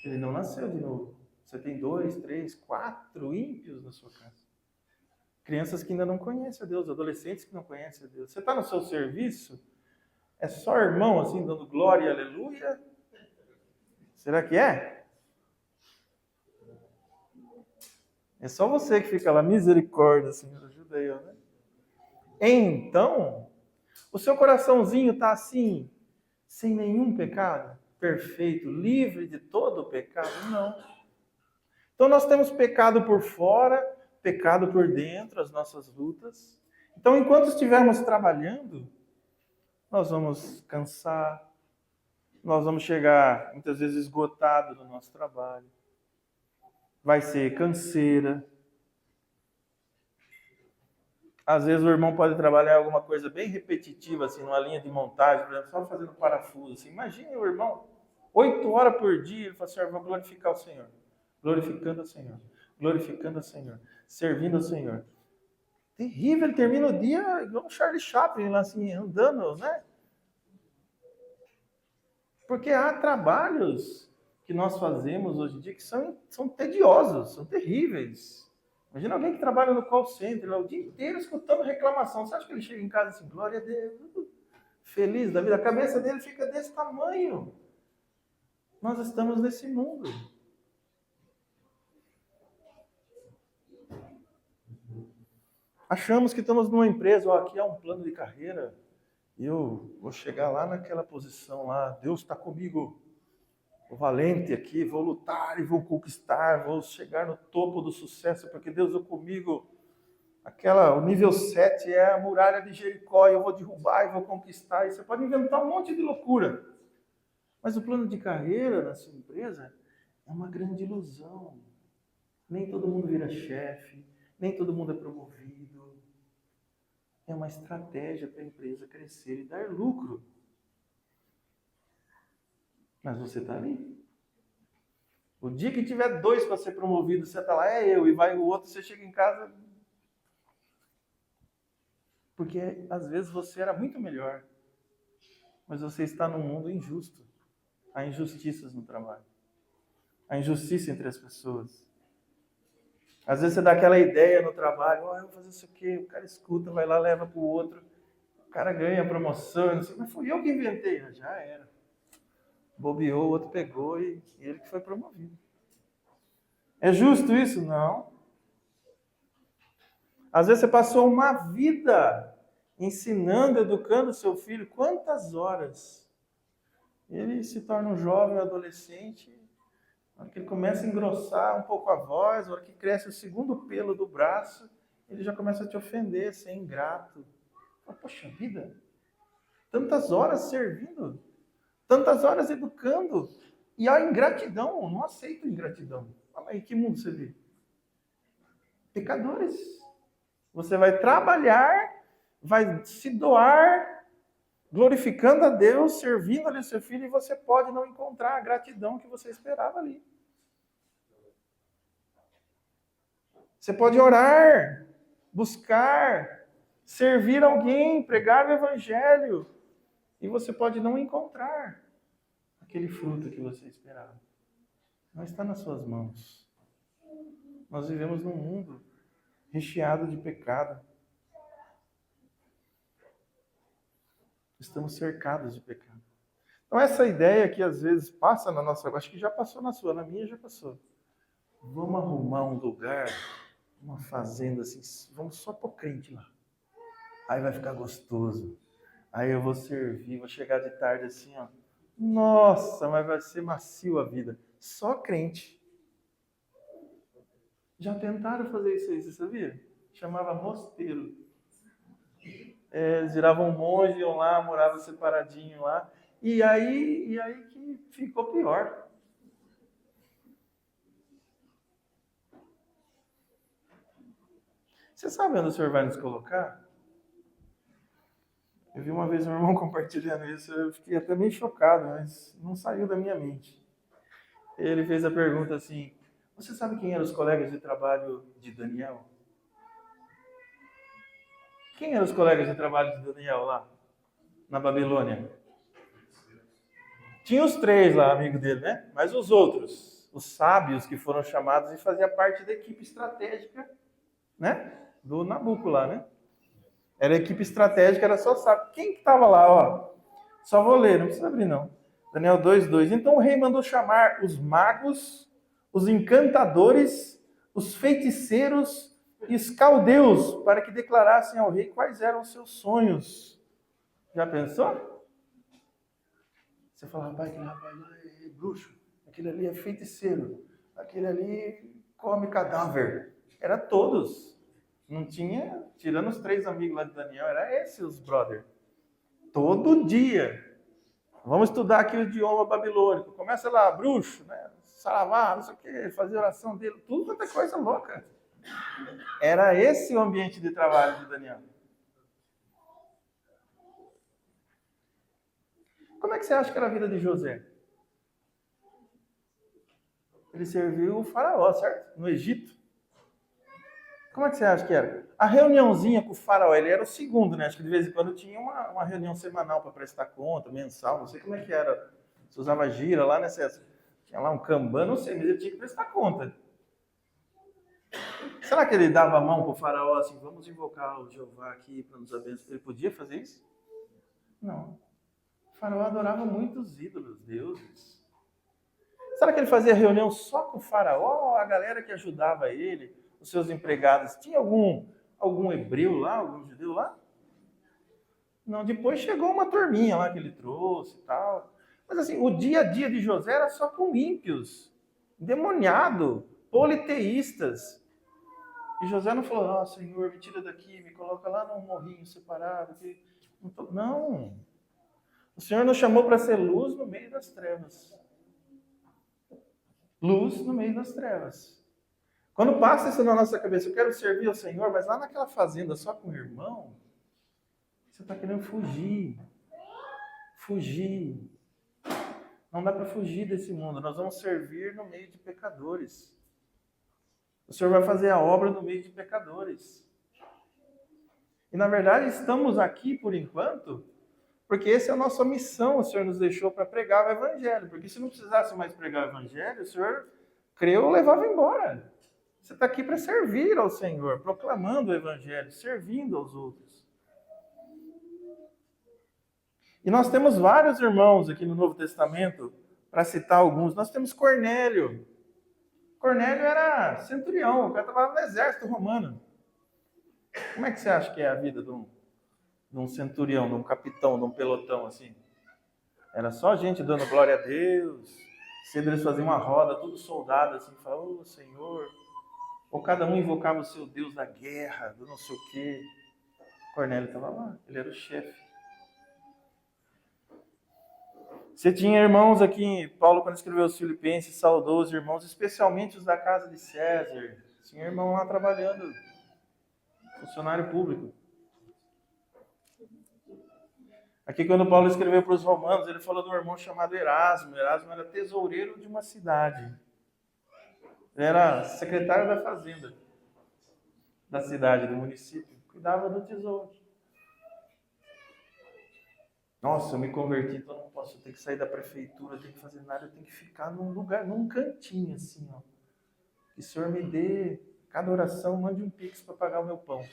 Ele não nasceu de novo. Você tem 2, 3, 4 ímpios na sua casa. Crianças que ainda não conhecem a Deus, adolescentes que não conhecem a Deus. Você está no seu serviço, é só irmão assim, dando glória e aleluia? Será que é? É só você que fica lá, misericórdia, Senhor, ajuda aí, né? Então, o seu coraçãozinho está assim, sem nenhum pecado, perfeito, livre de todo o pecado? Não. Então nós temos pecado por fora, pecado por dentro, as nossas lutas. Então, enquanto estivermos trabalhando, nós vamos cansar, nós vamos chegar muitas vezes esgotados no nosso trabalho. Vai ser canseira. Às vezes o irmão pode trabalhar alguma coisa bem repetitiva, assim, numa linha de montagem, por exemplo, só fazendo parafuso. Assim. Imagine o irmão, 8 horas por dia, ele fala assim, eu vou glorificar o Senhor. Glorificando o Senhor, glorificando o Senhor, servindo o Senhor. Terrível, ele termina o dia igual o Charlie Chaplin, lá assim, andando, né? Porque há trabalhos que nós fazemos hoje em dia que são tediosos, são terríveis. Imagina alguém que trabalha no call center lá, o dia inteiro escutando reclamação. Você acha que ele chega em casa assim, glória a Deus, feliz da vida? A cabeça dele fica desse tamanho. Nós estamos nesse mundo. Achamos que estamos numa empresa, aqui há um plano de carreira, e eu vou chegar lá naquela posição lá, Deus está comigo, vou valente aqui, vou lutar e vou conquistar, vou chegar no topo do sucesso, porque Deus é comigo. O nível 7 é a muralha de Jericó, eu vou derrubar e vou conquistar. E você pode inventar um monte de loucura. Mas o plano de carreira na sua empresa é uma grande ilusão. Nem todo mundo vira chefe, nem todo mundo é promovido. É uma estratégia para a empresa crescer e dar lucro. Mas você está ali. O dia que tiver 2 para ser promovido, você está lá, é eu, e vai o outro, você chega em casa. Porque às vezes você era muito melhor, mas você está num mundo injusto. Há injustiças no trabalho. Há injustiça entre as pessoas. Às vezes você dá aquela ideia no trabalho, eu vou fazer isso aqui, o cara escuta, vai lá, leva para o outro, o cara ganha a promoção, não sei, mas fui eu que inventei, já era. Bobeou, o outro pegou e ele que foi promovido. É justo isso? Não. Às vezes você passou uma vida ensinando, educando o seu filho, quantas horas? Ele se torna um jovem, adolescente, na hora que ele começa a engrossar um pouco a voz, na hora que cresce o segundo pelo do braço, ele já começa a te ofender, ser ingrato. Poxa vida, tantas horas servindo, tantas horas educando, e a ingratidão, eu não aceito ingratidão. Fala aí, que mundo você vive? Pecadores. Você vai trabalhar, vai se doar, glorificando a Deus, servindo ali o seu filho, e você pode não encontrar a gratidão que você esperava ali. Você pode orar, buscar, servir alguém, pregar o evangelho, e você pode não encontrar aquele fruto que você esperava. Não está nas suas mãos. Nós vivemos num mundo recheado de pecado. Estamos cercados de pecado. Então essa ideia que às vezes passa na nossa... Acho que já passou na sua, na minha já passou. Vamos arrumar um lugar, uma fazenda assim, vamos só pôr crente lá. Aí vai ficar gostoso. Aí eu vou servir, vou chegar de tarde assim, ó. Nossa, mas vai ser macio a vida. Só crente. Já tentaram fazer isso aí, você sabia? Chamava mosteiro. Eles viravam um monge, iam lá, moravam separadinho lá. E aí que ficou pior. Você sabe onde o Senhor vai nos colocar? Eu vi uma vez um irmão compartilhando isso, eu fiquei até meio chocado, mas não saiu da minha mente. Ele fez a pergunta assim: você sabe quem eram os colegas de trabalho de Daniel? Quem eram os colegas de trabalho de Daniel lá, na Babilônia? Tinha os 3 lá, amigo dele, né? Mas os outros, os sábios que foram chamados e faziam parte da equipe estratégica, né? Do Nabucco lá, né? Era a equipe estratégica, era só sábio. Quem que estava lá, ó? Só vou ler, não precisa abrir não. Daniel 2:2. Então o rei mandou chamar os magos, os encantadores, os feiticeiros e os caldeus para que declarassem ao rei quais eram os seus sonhos. Já pensou? Você fala, rapaz, aquele rapaz é bruxo, aquele ali é feiticeiro, aquele ali come cadáver. Era todos. Não tinha, tirando os 3 amigos lá de Daniel, era esses os brother. Todo dia. Vamos estudar aqui o idioma babilônico. Começa lá, bruxo, né? Saravá, não sei o quê, fazer oração dele, tudo quanto é coisa louca. Era esse o ambiente de trabalho de Daniel. Como é que você acha que era a vida de José? Ele serviu o faraó, certo? No Egito. Como é que você acha que era? A reuniãozinha com o faraó, ele era o segundo, né? Acho que de vez em quando tinha uma reunião semanal para prestar conta, mensal, não sei como é que era. Você usava gira lá, né? Tinha lá um Kanban, não sei, mas ele tinha que prestar conta. Será que ele dava a mão para o faraó assim, vamos invocar o Jeová aqui para nos abençoar? Ele podia fazer isso? Não. O faraó adorava muitos ídolos, deuses. Será que ele fazia reunião só com o faraó ou a galera que ajudava ele, os seus empregados? Tinha algum hebreu lá, algum judeu lá? Não, depois chegou uma turminha lá que ele trouxe e tal. Mas assim, o dia a dia de José era só com ímpios, demoniado, politeístas. E José não falou, Senhor, me tira daqui, me coloca lá num morrinho separado. Não. O Senhor nos chamou para ser luz no meio das trevas. Luz no meio das trevas. Quando passa isso na nossa cabeça, eu quero servir ao Senhor, mas lá naquela fazenda só com o irmão, você está querendo fugir. Fugir. Não dá para fugir desse mundo. Nós vamos servir no meio de pecadores. O Senhor vai fazer a obra no meio de pecadores. E na verdade estamos aqui por enquanto, porque essa é a nossa missão. O Senhor nos deixou para pregar o Evangelho. Porque se não precisasse mais pregar o Evangelho, o Senhor creu, levava embora. Você está aqui para servir ao Senhor, proclamando o Evangelho, servindo aos outros. E nós temos vários irmãos aqui no Novo Testamento, para citar alguns. Nós temos Cornélio. Cornélio era centurião, o cara trabalhava no exército romano. Como é que você acha que é a vida de um centurião, de um capitão, de um pelotão assim? Era só gente dando glória a Deus. Cedo eles faziam uma roda, tudo soldado assim, falando, Senhor. Ou cada um invocava o seu Deus da guerra, do não sei o quê. Cornélio estava lá, ele era o chefe. Você tinha irmãos aqui, Paulo, quando escreveu os Filipenses, saudou os irmãos, especialmente os da casa de César. Tinha irmão lá trabalhando, funcionário público. Aqui, quando Paulo escreveu para os romanos, ele falou de um irmão chamado Erasmo. Erasmo era tesoureiro de uma cidade. Ele era secretário da fazenda da cidade, do município. Cuidava do tesouro. Nossa, eu me converti, então eu não posso ter que sair da prefeitura, eu tenho que fazer nada, eu tenho que ficar num lugar, num cantinho assim, ó. Que o Senhor me dê, cada oração, mande um pix para pagar o meu pão.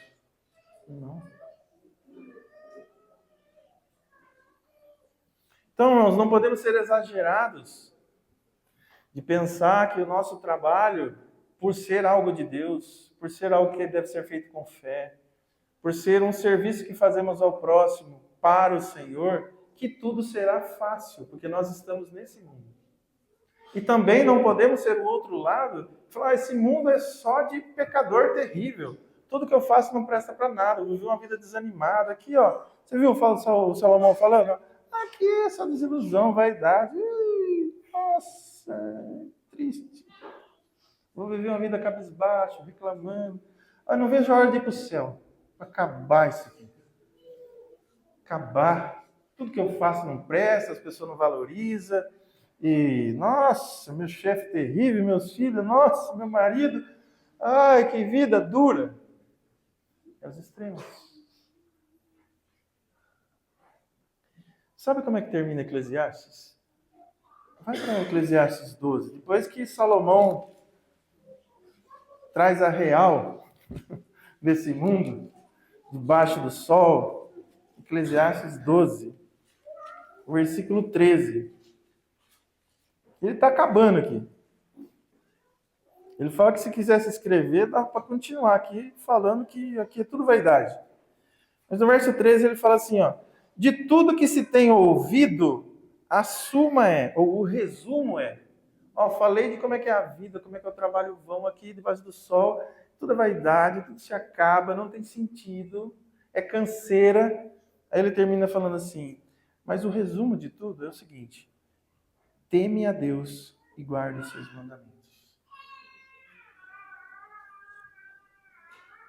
Não. Então, nós não podemos ser exagerados de pensar que o nosso trabalho, por ser algo de Deus, por ser algo que deve ser feito com fé, por ser um serviço que fazemos ao próximo para o Senhor, que tudo será fácil, porque nós estamos nesse mundo. E também não podemos ser o outro lado, falar, esse mundo é só de pecador terrível. Tudo que eu faço não presta para nada, eu vivi uma vida desanimada. Aqui, ó, você viu o Salomão falando? Aqui é só desilusão, vaidade. Nossa, é triste. Vou viver uma vida cabisbaixo, reclamando. Eu não vejo a hora de ir para o céu, para acabar isso aqui. Acabar. Tudo que eu faço não presta, as pessoas não valorizam. E, nossa, meu chefe terrível, meus filhos, nossa, meu marido. Ai, que vida dura. É os extremos. Sabe como é que termina Eclesiastes? Vai para Eclesiastes 12. Depois que Salomão traz a real desse mundo, debaixo do sol, Eclesiastes 12, versículo 13. Ele está acabando aqui. Ele fala que se quisesse escrever, dá para continuar aqui, falando que aqui é tudo vaidade. Mas no verso 13 ele fala assim, ó, de tudo que se tem ouvido, a suma é, ou o resumo é, ó, falei de como é que é a vida, como é que é o trabalho vão aqui debaixo do sol, tudo é vaidade, tudo se acaba, não tem sentido, é canseira. Aí ele termina falando assim, mas o resumo de tudo é o seguinte, teme a Deus e guarde os seus mandamentos.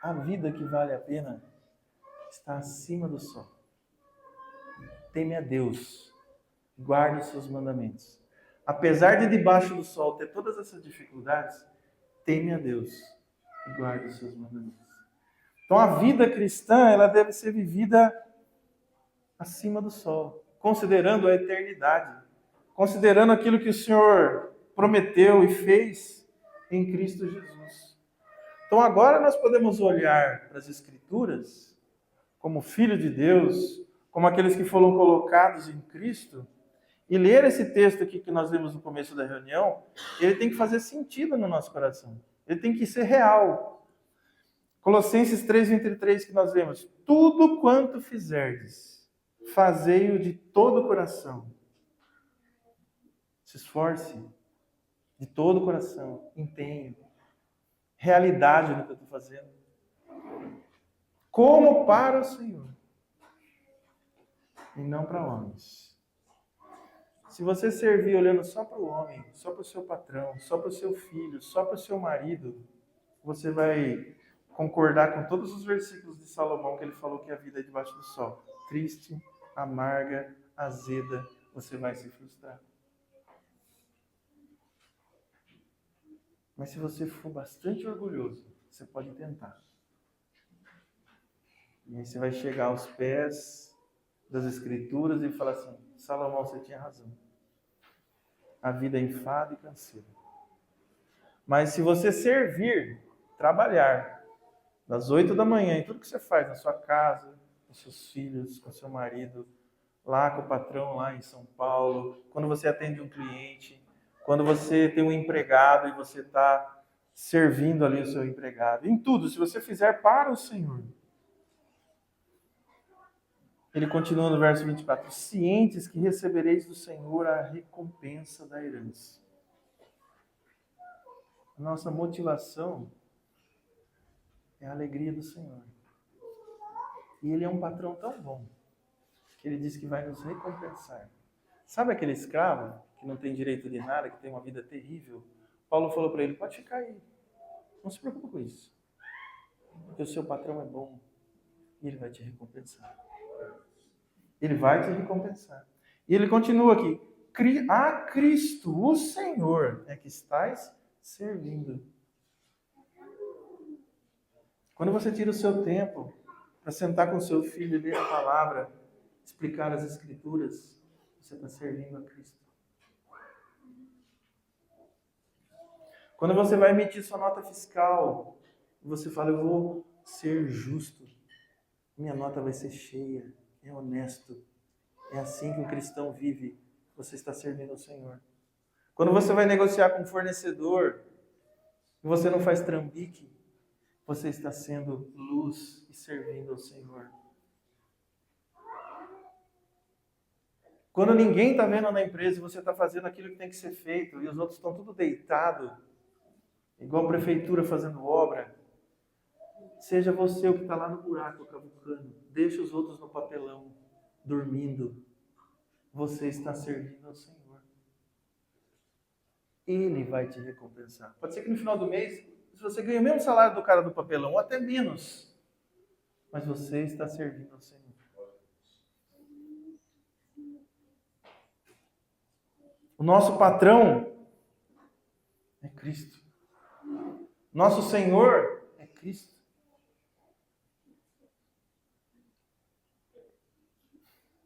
A vida que vale a pena está acima do sol. Teme a Deus, guarde os seus mandamentos. Apesar de debaixo do sol ter todas essas dificuldades, teme a Deus e guarde os seus mandamentos. Então a vida cristã, ela deve ser vivida acima do sol, considerando a eternidade, considerando aquilo que o Senhor prometeu e fez em Cristo Jesus. Então agora nós podemos olhar para as Escrituras como filho de Deus, como aqueles que foram colocados em Cristo, e ler esse texto aqui que nós lemos no começo da reunião, ele tem que fazer sentido no nosso coração. Ele tem que ser real. Colossenses 3:23 que nós lemos, tudo quanto fizerdes, fazei-o de todo o coração. Se esforce de todo o coração, empenho, realidade no que eu estou fazendo. Como para o Senhor, e não para homens. Se você servir olhando só para o homem, só para o seu patrão, só para o seu filho, só para o seu marido, você vai concordar com todos os versículos de Salomão que ele falou que a vida é debaixo do sol. Triste, amarga, azeda, você vai se frustrar. Mas se você for bastante orgulhoso, você pode tentar. E aí você vai chegar aos pés das Escrituras e falar assim, Salomão, você tinha razão. A vida é enfado e canseira. Mas se você servir, trabalhar, das 8 da manhã, em tudo que você faz, na sua casa, com seus filhos, com seu marido, lá com o patrão, lá em São Paulo, quando você atende um cliente, quando você tem um empregado e você está servindo ali o seu empregado, em tudo, se você fizer para o Senhor. Ele continua no verso 24, cientes que recebereis do Senhor a recompensa da herança. A nossa motivação é a alegria do Senhor. E Ele é um patrão tão bom, que Ele diz que vai nos recompensar. Sabe aquele escravo que não tem direito de nada, que tem uma vida terrível? Paulo falou para ele, pode ficar aí, não se preocupe com isso. Porque o seu patrão é bom e Ele vai te recompensar. Ele vai te recompensar. E ele continua aqui: a Cristo, o Senhor, é que estais servindo. Quando você tira o seu tempo para sentar com o seu filho e ler a palavra, explicar as Escrituras, você está servindo a Cristo. Quando você vai emitir sua nota fiscal, você fala: eu vou ser justo, minha nota vai ser cheia, é honesto. É assim que um cristão vive. Você está servindo ao Senhor. Quando você vai negociar com um fornecedor, e você não faz trambique, você está sendo luz e servindo ao Senhor. Quando ninguém está vendo na empresa e você está fazendo aquilo que tem que ser feito, e os outros estão tudo deitados, igual a prefeitura fazendo obra, seja você o que está lá no buraco cavucando. Deixa os outros no papelão, dormindo. Você está servindo ao Senhor. Ele vai te recompensar. Pode ser que no final do mês, se você ganha o mesmo salário do cara do papelão, ou até menos, mas você está servindo ao Senhor. O nosso patrão é Cristo. Nosso Senhor é Cristo.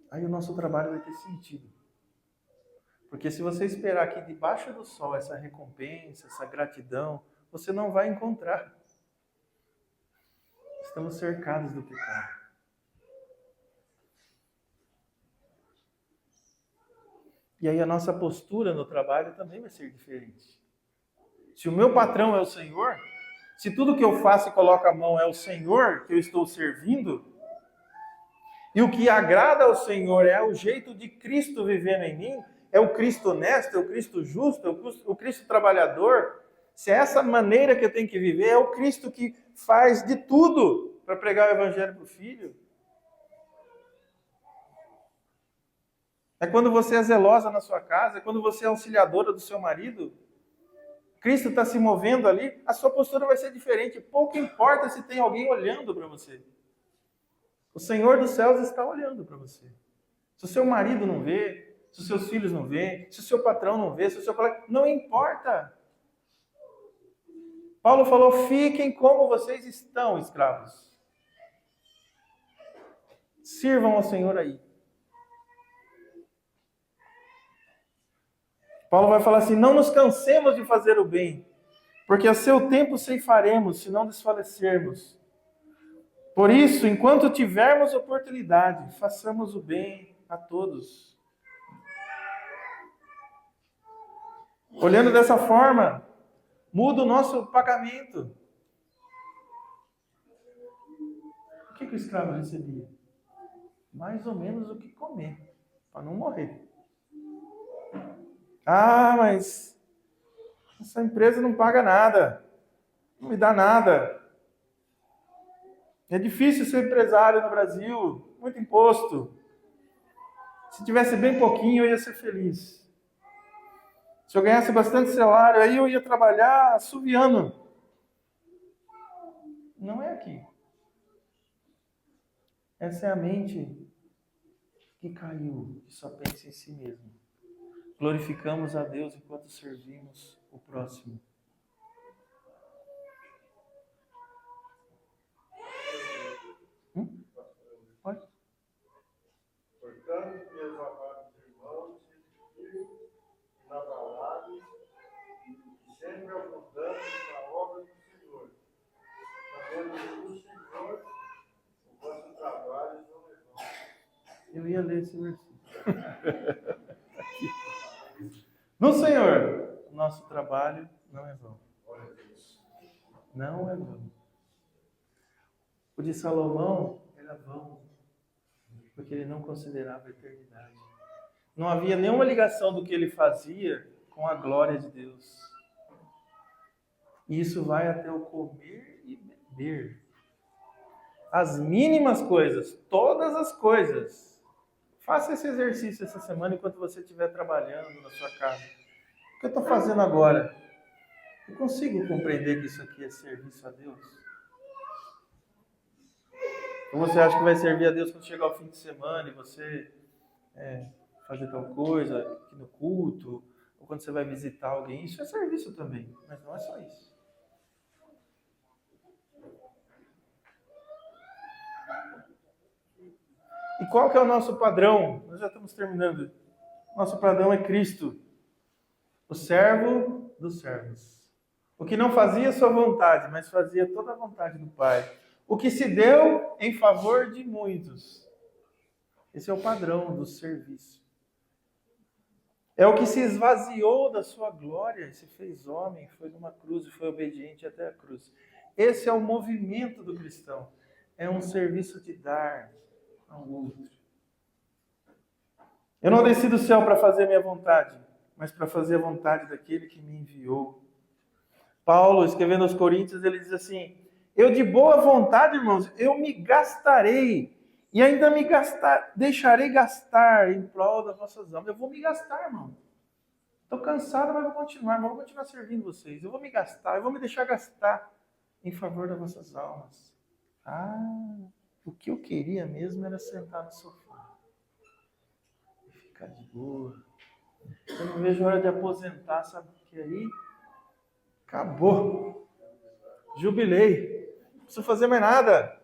Aí o nosso trabalho vai ter sentido. Porque se você esperar aqui debaixo do sol essa recompensa, essa gratidão, você não vai encontrar. Estamos cercados do pecado. E aí a nossa postura no trabalho também vai ser diferente. Se o meu patrão é o Senhor, se tudo que eu faço e coloco a mão é o Senhor que eu estou servindo, e o que agrada ao Senhor é o jeito de Cristo vivendo em mim, é o Cristo honesto, é o Cristo justo, é o Cristo trabalhador, se é essa maneira que eu tenho que viver, é o Cristo que faz de tudo para pregar o Evangelho para o filho. É quando você é zelosa na sua casa, é quando você é auxiliadora do seu marido. Cristo está se movendo ali, a sua postura vai ser diferente. Pouco importa se tem alguém olhando para você. O Senhor dos céus está olhando para você. Se o seu marido não vê, se os seus filhos não vê, se o seu patrão não vê, se o seu colega... Não importa. Paulo falou: fiquem como vocês estão, escravos. Sirvam ao Senhor aí. Paulo vai falar assim: não nos cansemos de fazer o bem, porque a seu tempo ceifaremos, se não desfalecermos. Por isso, enquanto tivermos oportunidade, façamos o bem a todos. Olhando dessa forma, muda o nosso pagamento. O que o escravo recebia? Mais ou menos o que comer, para não morrer. Ah, mas essa empresa não paga nada, não me dá nada. É difícil ser empresário no Brasil, muito imposto. Se tivesse bem pouquinho, eu ia ser feliz. Se eu ganhasse bastante salário, aí eu ia trabalhar assoviando. Não é aqui. Essa é a mente que caiu, que só pensa em si mesmo. Glorificamos a Deus enquanto servimos o próximo. Pode? Portanto, meus amados irmãos, inabalados, sempre abundantes na obra do Senhor, sabendo que o Senhor, o vosso trabalho não é vão. Eu ia ler esse versículo. No Senhor, o nosso trabalho não é vão. Não é vão. O de Salomão era vão, porque ele não considerava a eternidade. Não havia nenhuma ligação do que ele fazia com a glória de Deus. E isso vai até o comer e beber. As mínimas coisas, todas as coisas. Faça esse exercício essa semana enquanto você estiver trabalhando na sua casa. O que eu estou fazendo agora? Eu consigo compreender que isso aqui é serviço a Deus? Ou você acha que vai servir a Deus quando chegar o fim de semana e você fazer tal coisa aqui no culto, ou quando você vai visitar alguém? Isso é serviço também, mas não é só isso. E qual que é o nosso padrão? Nós já estamos terminando. Nosso padrão é Cristo, o servo dos servos. O que não fazia sua vontade, mas fazia toda a vontade do Pai. O que se deu em favor de muitos. Esse é o padrão do serviço. É o que se esvaziou da sua glória e se fez homem, foi numa cruz e foi obediente até a cruz. Esse é o movimento do cristão. É um serviço de dar ao outro. Eu não desci do céu para fazer a minha vontade, mas para fazer a vontade daquele que me enviou. Paulo, escrevendo aos Coríntios, ele diz assim: eu de boa vontade, irmãos, eu me gastarei e ainda deixarei gastar em prol das vossas almas. Eu vou me gastar, irmão. Estou cansado, mas vou continuar, irmão. Vou continuar servindo vocês. Eu vou me gastar, eu vou me deixar gastar em favor das vossas almas. O que eu queria mesmo era sentar no sofá e ficar de boa. Eu não vejo a hora de aposentar, sabe? Porque aí acabou. Jubilei. Não preciso fazer mais nada.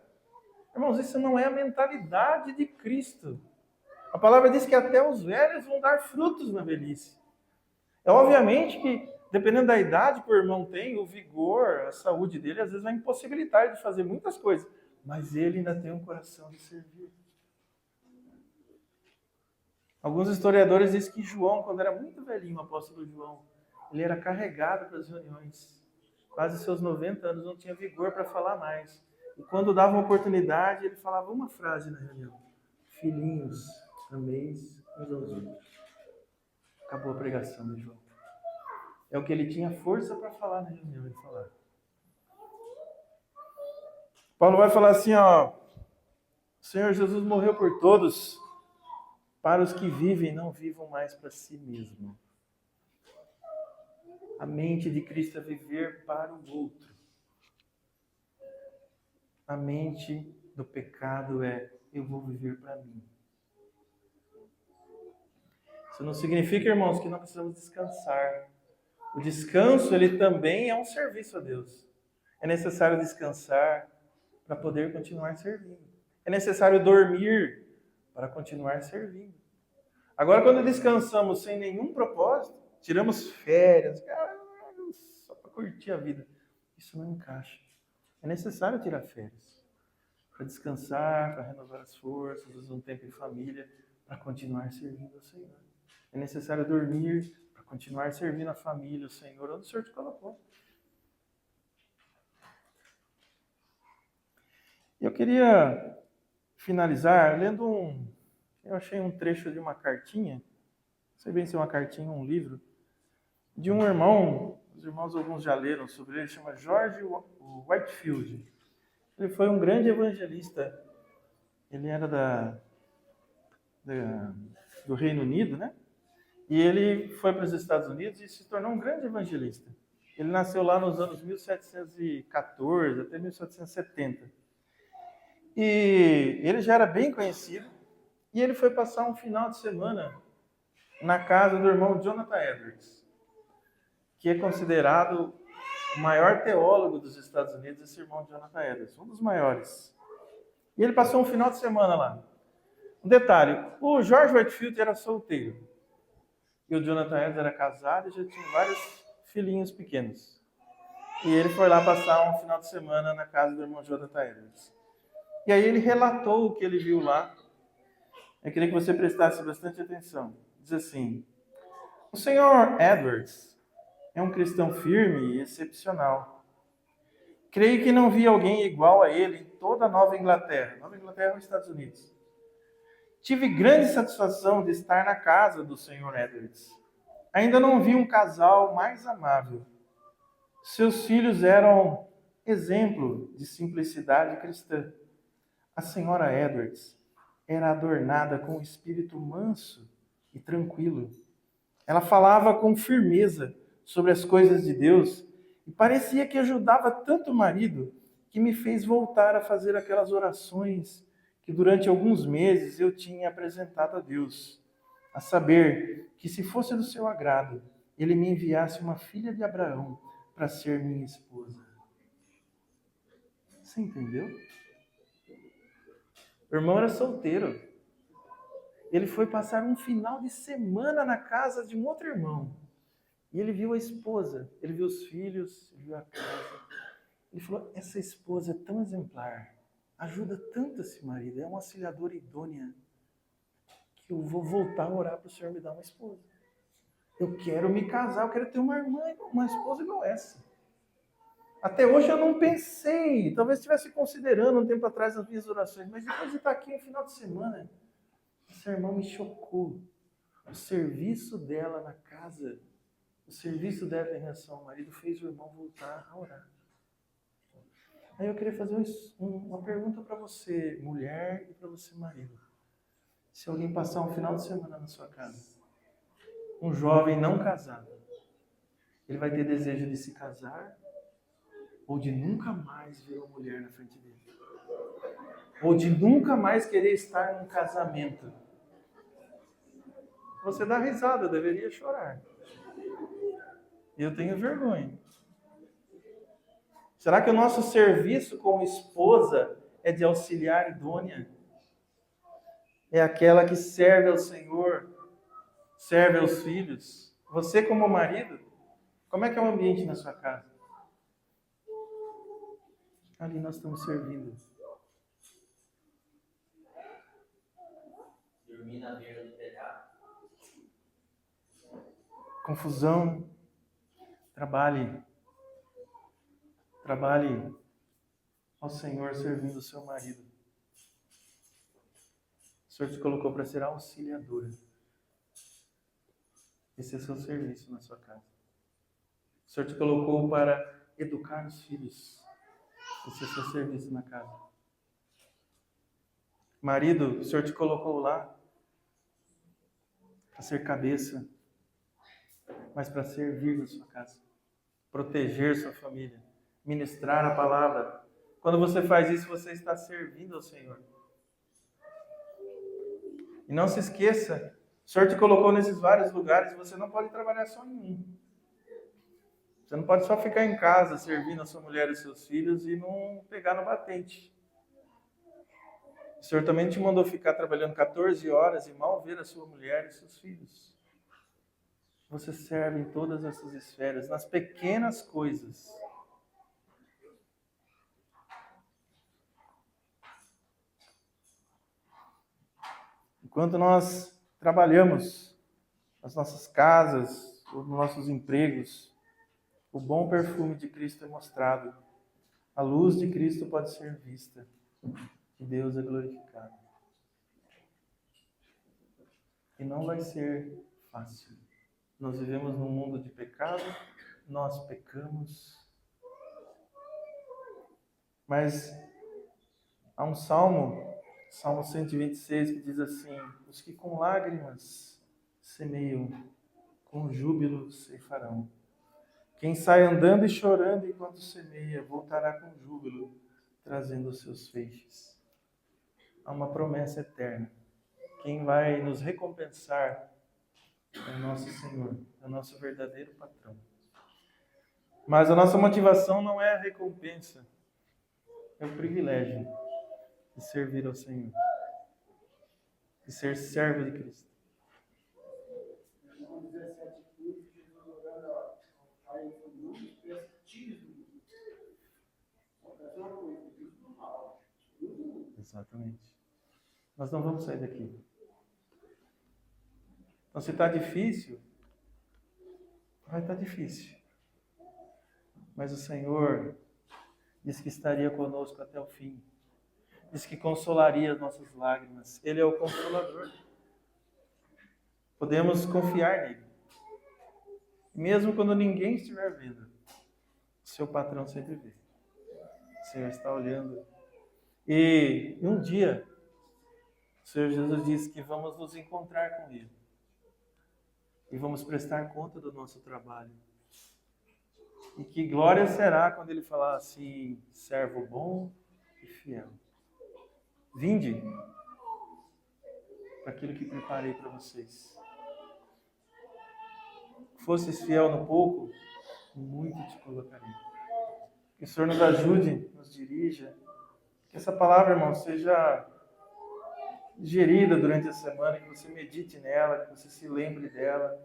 Irmãos, isso não é a mentalidade de Cristo. A palavra diz que até os velhos vão dar frutos na velhice. É obviamente que, dependendo da idade que o irmão tem, o vigor, a saúde dele, às vezes vai impossibilitar de fazer muitas coisas. Mas ele ainda tem um coração de servir. Alguns historiadores dizem que João, quando era muito velhinho, o apóstolo João, ele era carregado para as reuniões. Quase seus 90 anos, não tinha vigor para falar mais. E quando dava uma oportunidade, ele falava uma frase na reunião: filhinhos, ameis uns aos outros. Acabou a pregação de João. É o que ele tinha força para falar na reunião. Ele falava. Paulo vai falar assim, ó: o Senhor Jesus morreu por todos, para os que vivem, não vivam mais para si mesmo. A mente de Cristo é viver para o outro. A mente do pecado é: eu vou viver para mim. Isso não significa, irmãos, que não precisamos descansar. O descanso, ele também é um serviço a Deus. É necessário descansar para poder continuar servindo. É necessário dormir para continuar servindo. Agora, quando descansamos sem nenhum propósito, tiramos férias, só para curtir a vida, isso não encaixa. É necessário tirar férias para descansar, para renovar as forças, usar um tempo em família, para continuar servindo ao Senhor. É necessário dormir para continuar servindo a família, o Senhor, onde o Senhor te colocou. Eu queria finalizar lendo eu achei um trecho de uma cartinha, não sei bem se é uma cartinha ou um livro, de um irmão, os irmãos alguns já leram sobre ele, chama George Whitefield. Ele foi um grande evangelista. Ele era do Reino Unido, né? E ele foi para os Estados Unidos e se tornou um grande evangelista. Ele nasceu lá nos anos 1714 até 1770. E ele já era bem conhecido. E ele foi passar um final de semana na casa do irmão Jonathan Edwards, que é considerado o maior teólogo dos Estados Unidos, esse irmão Jonathan Edwards, um dos maiores. E ele passou um final de semana lá. Um detalhe, o George Whitefield era solteiro. E o Jonathan Edwards era casado e já tinha vários filhinhos pequenos. E ele foi lá passar um final de semana na casa do irmão Jonathan Edwards. E aí ele relatou o que ele viu lá. Eu queria que você prestasse bastante atenção. Diz assim: o senhor Edwards é um cristão firme e excepcional. Creio que não vi alguém igual a ele em toda a Nova Inglaterra. Nova Inglaterra é os Estados Unidos. Tive grande satisfação de estar na casa do senhor Edwards. Ainda não vi um casal mais amável. Seus filhos eram exemplo de simplicidade cristã. A senhora Edwards era adornada com um espírito manso e tranquilo. Ela falava com firmeza sobre as coisas de Deus e parecia que ajudava tanto o marido que me fez voltar a fazer aquelas orações que durante alguns meses eu tinha apresentado a Deus, a saber que se fosse do seu agrado, ele me enviasse uma filha de Abraão para ser minha esposa. Você entendeu? O irmão era solteiro. Ele foi passar um final de semana na casa de um outro irmão. E ele viu a esposa, ele viu os filhos, ele viu a casa. Ele falou, essa esposa é tão exemplar, ajuda tanto esse marido, é uma auxiliadora idônea, que eu vou voltar a orar para o Senhor me dar uma esposa. Eu quero me casar, eu quero ter uma irmã, uma esposa igual essa. Até hoje eu não pensei, talvez estivesse considerando um tempo atrás as minhas orações, mas depois de estar aqui no final de semana, essa irmã me chocou. O serviço dela na casa, o serviço dela em relação ao marido fez o irmão voltar a orar. Aí eu queria fazer uma pergunta para você, mulher, e para você, marido. Se alguém passar um final de semana na sua casa, um jovem não casado, ele vai ter desejo de se casar ou de nunca mais ver uma mulher na frente dele? Ou de nunca mais querer estar num casamento? Você dá risada, eu deveria chorar. Eu tenho vergonha. Será que o nosso serviço como esposa é de auxiliar idônea? É aquela que serve ao Senhor, serve aos filhos? Você como marido, como é que é o ambiente na sua casa? Ali nós estamos servindo. Dormir na beira do telhado. Confusão. Trabalhe ao Senhor servindo o seu marido. O Senhor te colocou para ser auxiliadora. Esse é o seu serviço na sua casa. O Senhor te colocou para educar os filhos. Esse é o seu serviço na casa. Marido, o Senhor te colocou lá para ser cabeça, mas para servir na sua casa, proteger sua família, ministrar a palavra. Quando você faz isso, você está servindo ao Senhor. E não se esqueça, o Senhor te colocou nesses vários lugares e você não pode trabalhar só em um. Você não pode só ficar em casa servindo a sua mulher e seus filhos e não pegar no batente. O Senhor também te mandou ficar trabalhando 14 horas e mal ver a sua mulher e seus filhos. Você serve em todas essas esferas, nas pequenas coisas. Enquanto nós trabalhamos nas nossas casas, ou nos nossos empregos, o bom perfume de Cristo é mostrado. A luz de Cristo pode ser vista. E Deus é glorificado. E não vai ser fácil. Nós vivemos num mundo de pecado, nós pecamos. Mas há um Salmo 126, que diz assim: os que com lágrimas semeiam, com júbilo ceifarão. Quem sai andando e chorando enquanto semeia, voltará com júbilo, trazendo os seus feixes. Há uma promessa eterna. Quem vai nos recompensar é o nosso Senhor, é o nosso verdadeiro patrão. Mas a nossa motivação não é a recompensa, é o privilégio de servir ao Senhor, de ser servo de Cristo. João 17:15, Jesus orando, ó, Pai, eu não me peço, tire do mundo. Só peço uma coisa, livre do mal. Exatamente. Nós não vamos sair daqui. Então, se está difícil, vai estar difícil. Mas o Senhor disse que estaria conosco até o fim. Disse que consolaria as nossas lágrimas. Ele é o Consolador. Podemos confiar nele. Mesmo quando ninguém estiver vendo, o seu patrão sempre vê. O Senhor está olhando. E um dia, o Senhor Jesus disse que vamos nos encontrar com Ele. E vamos prestar conta do nosso trabalho. E que glória será quando ele falar assim, servo bom e fiel. Vinde para aquilo que preparei para vocês. Fosses fiel no pouco, muito te colocarei. Que o Senhor nos ajude, nos dirija. Que essa palavra, irmão, seja gerida durante a semana, que você medite nela, que você se lembre dela.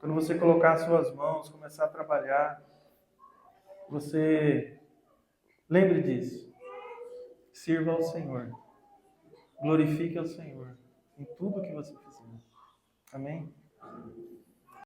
Quando você colocar as suas mãos, começar a trabalhar, você lembre disso. Sirva ao Senhor. Glorifique ao Senhor em tudo que você fizer. Amém?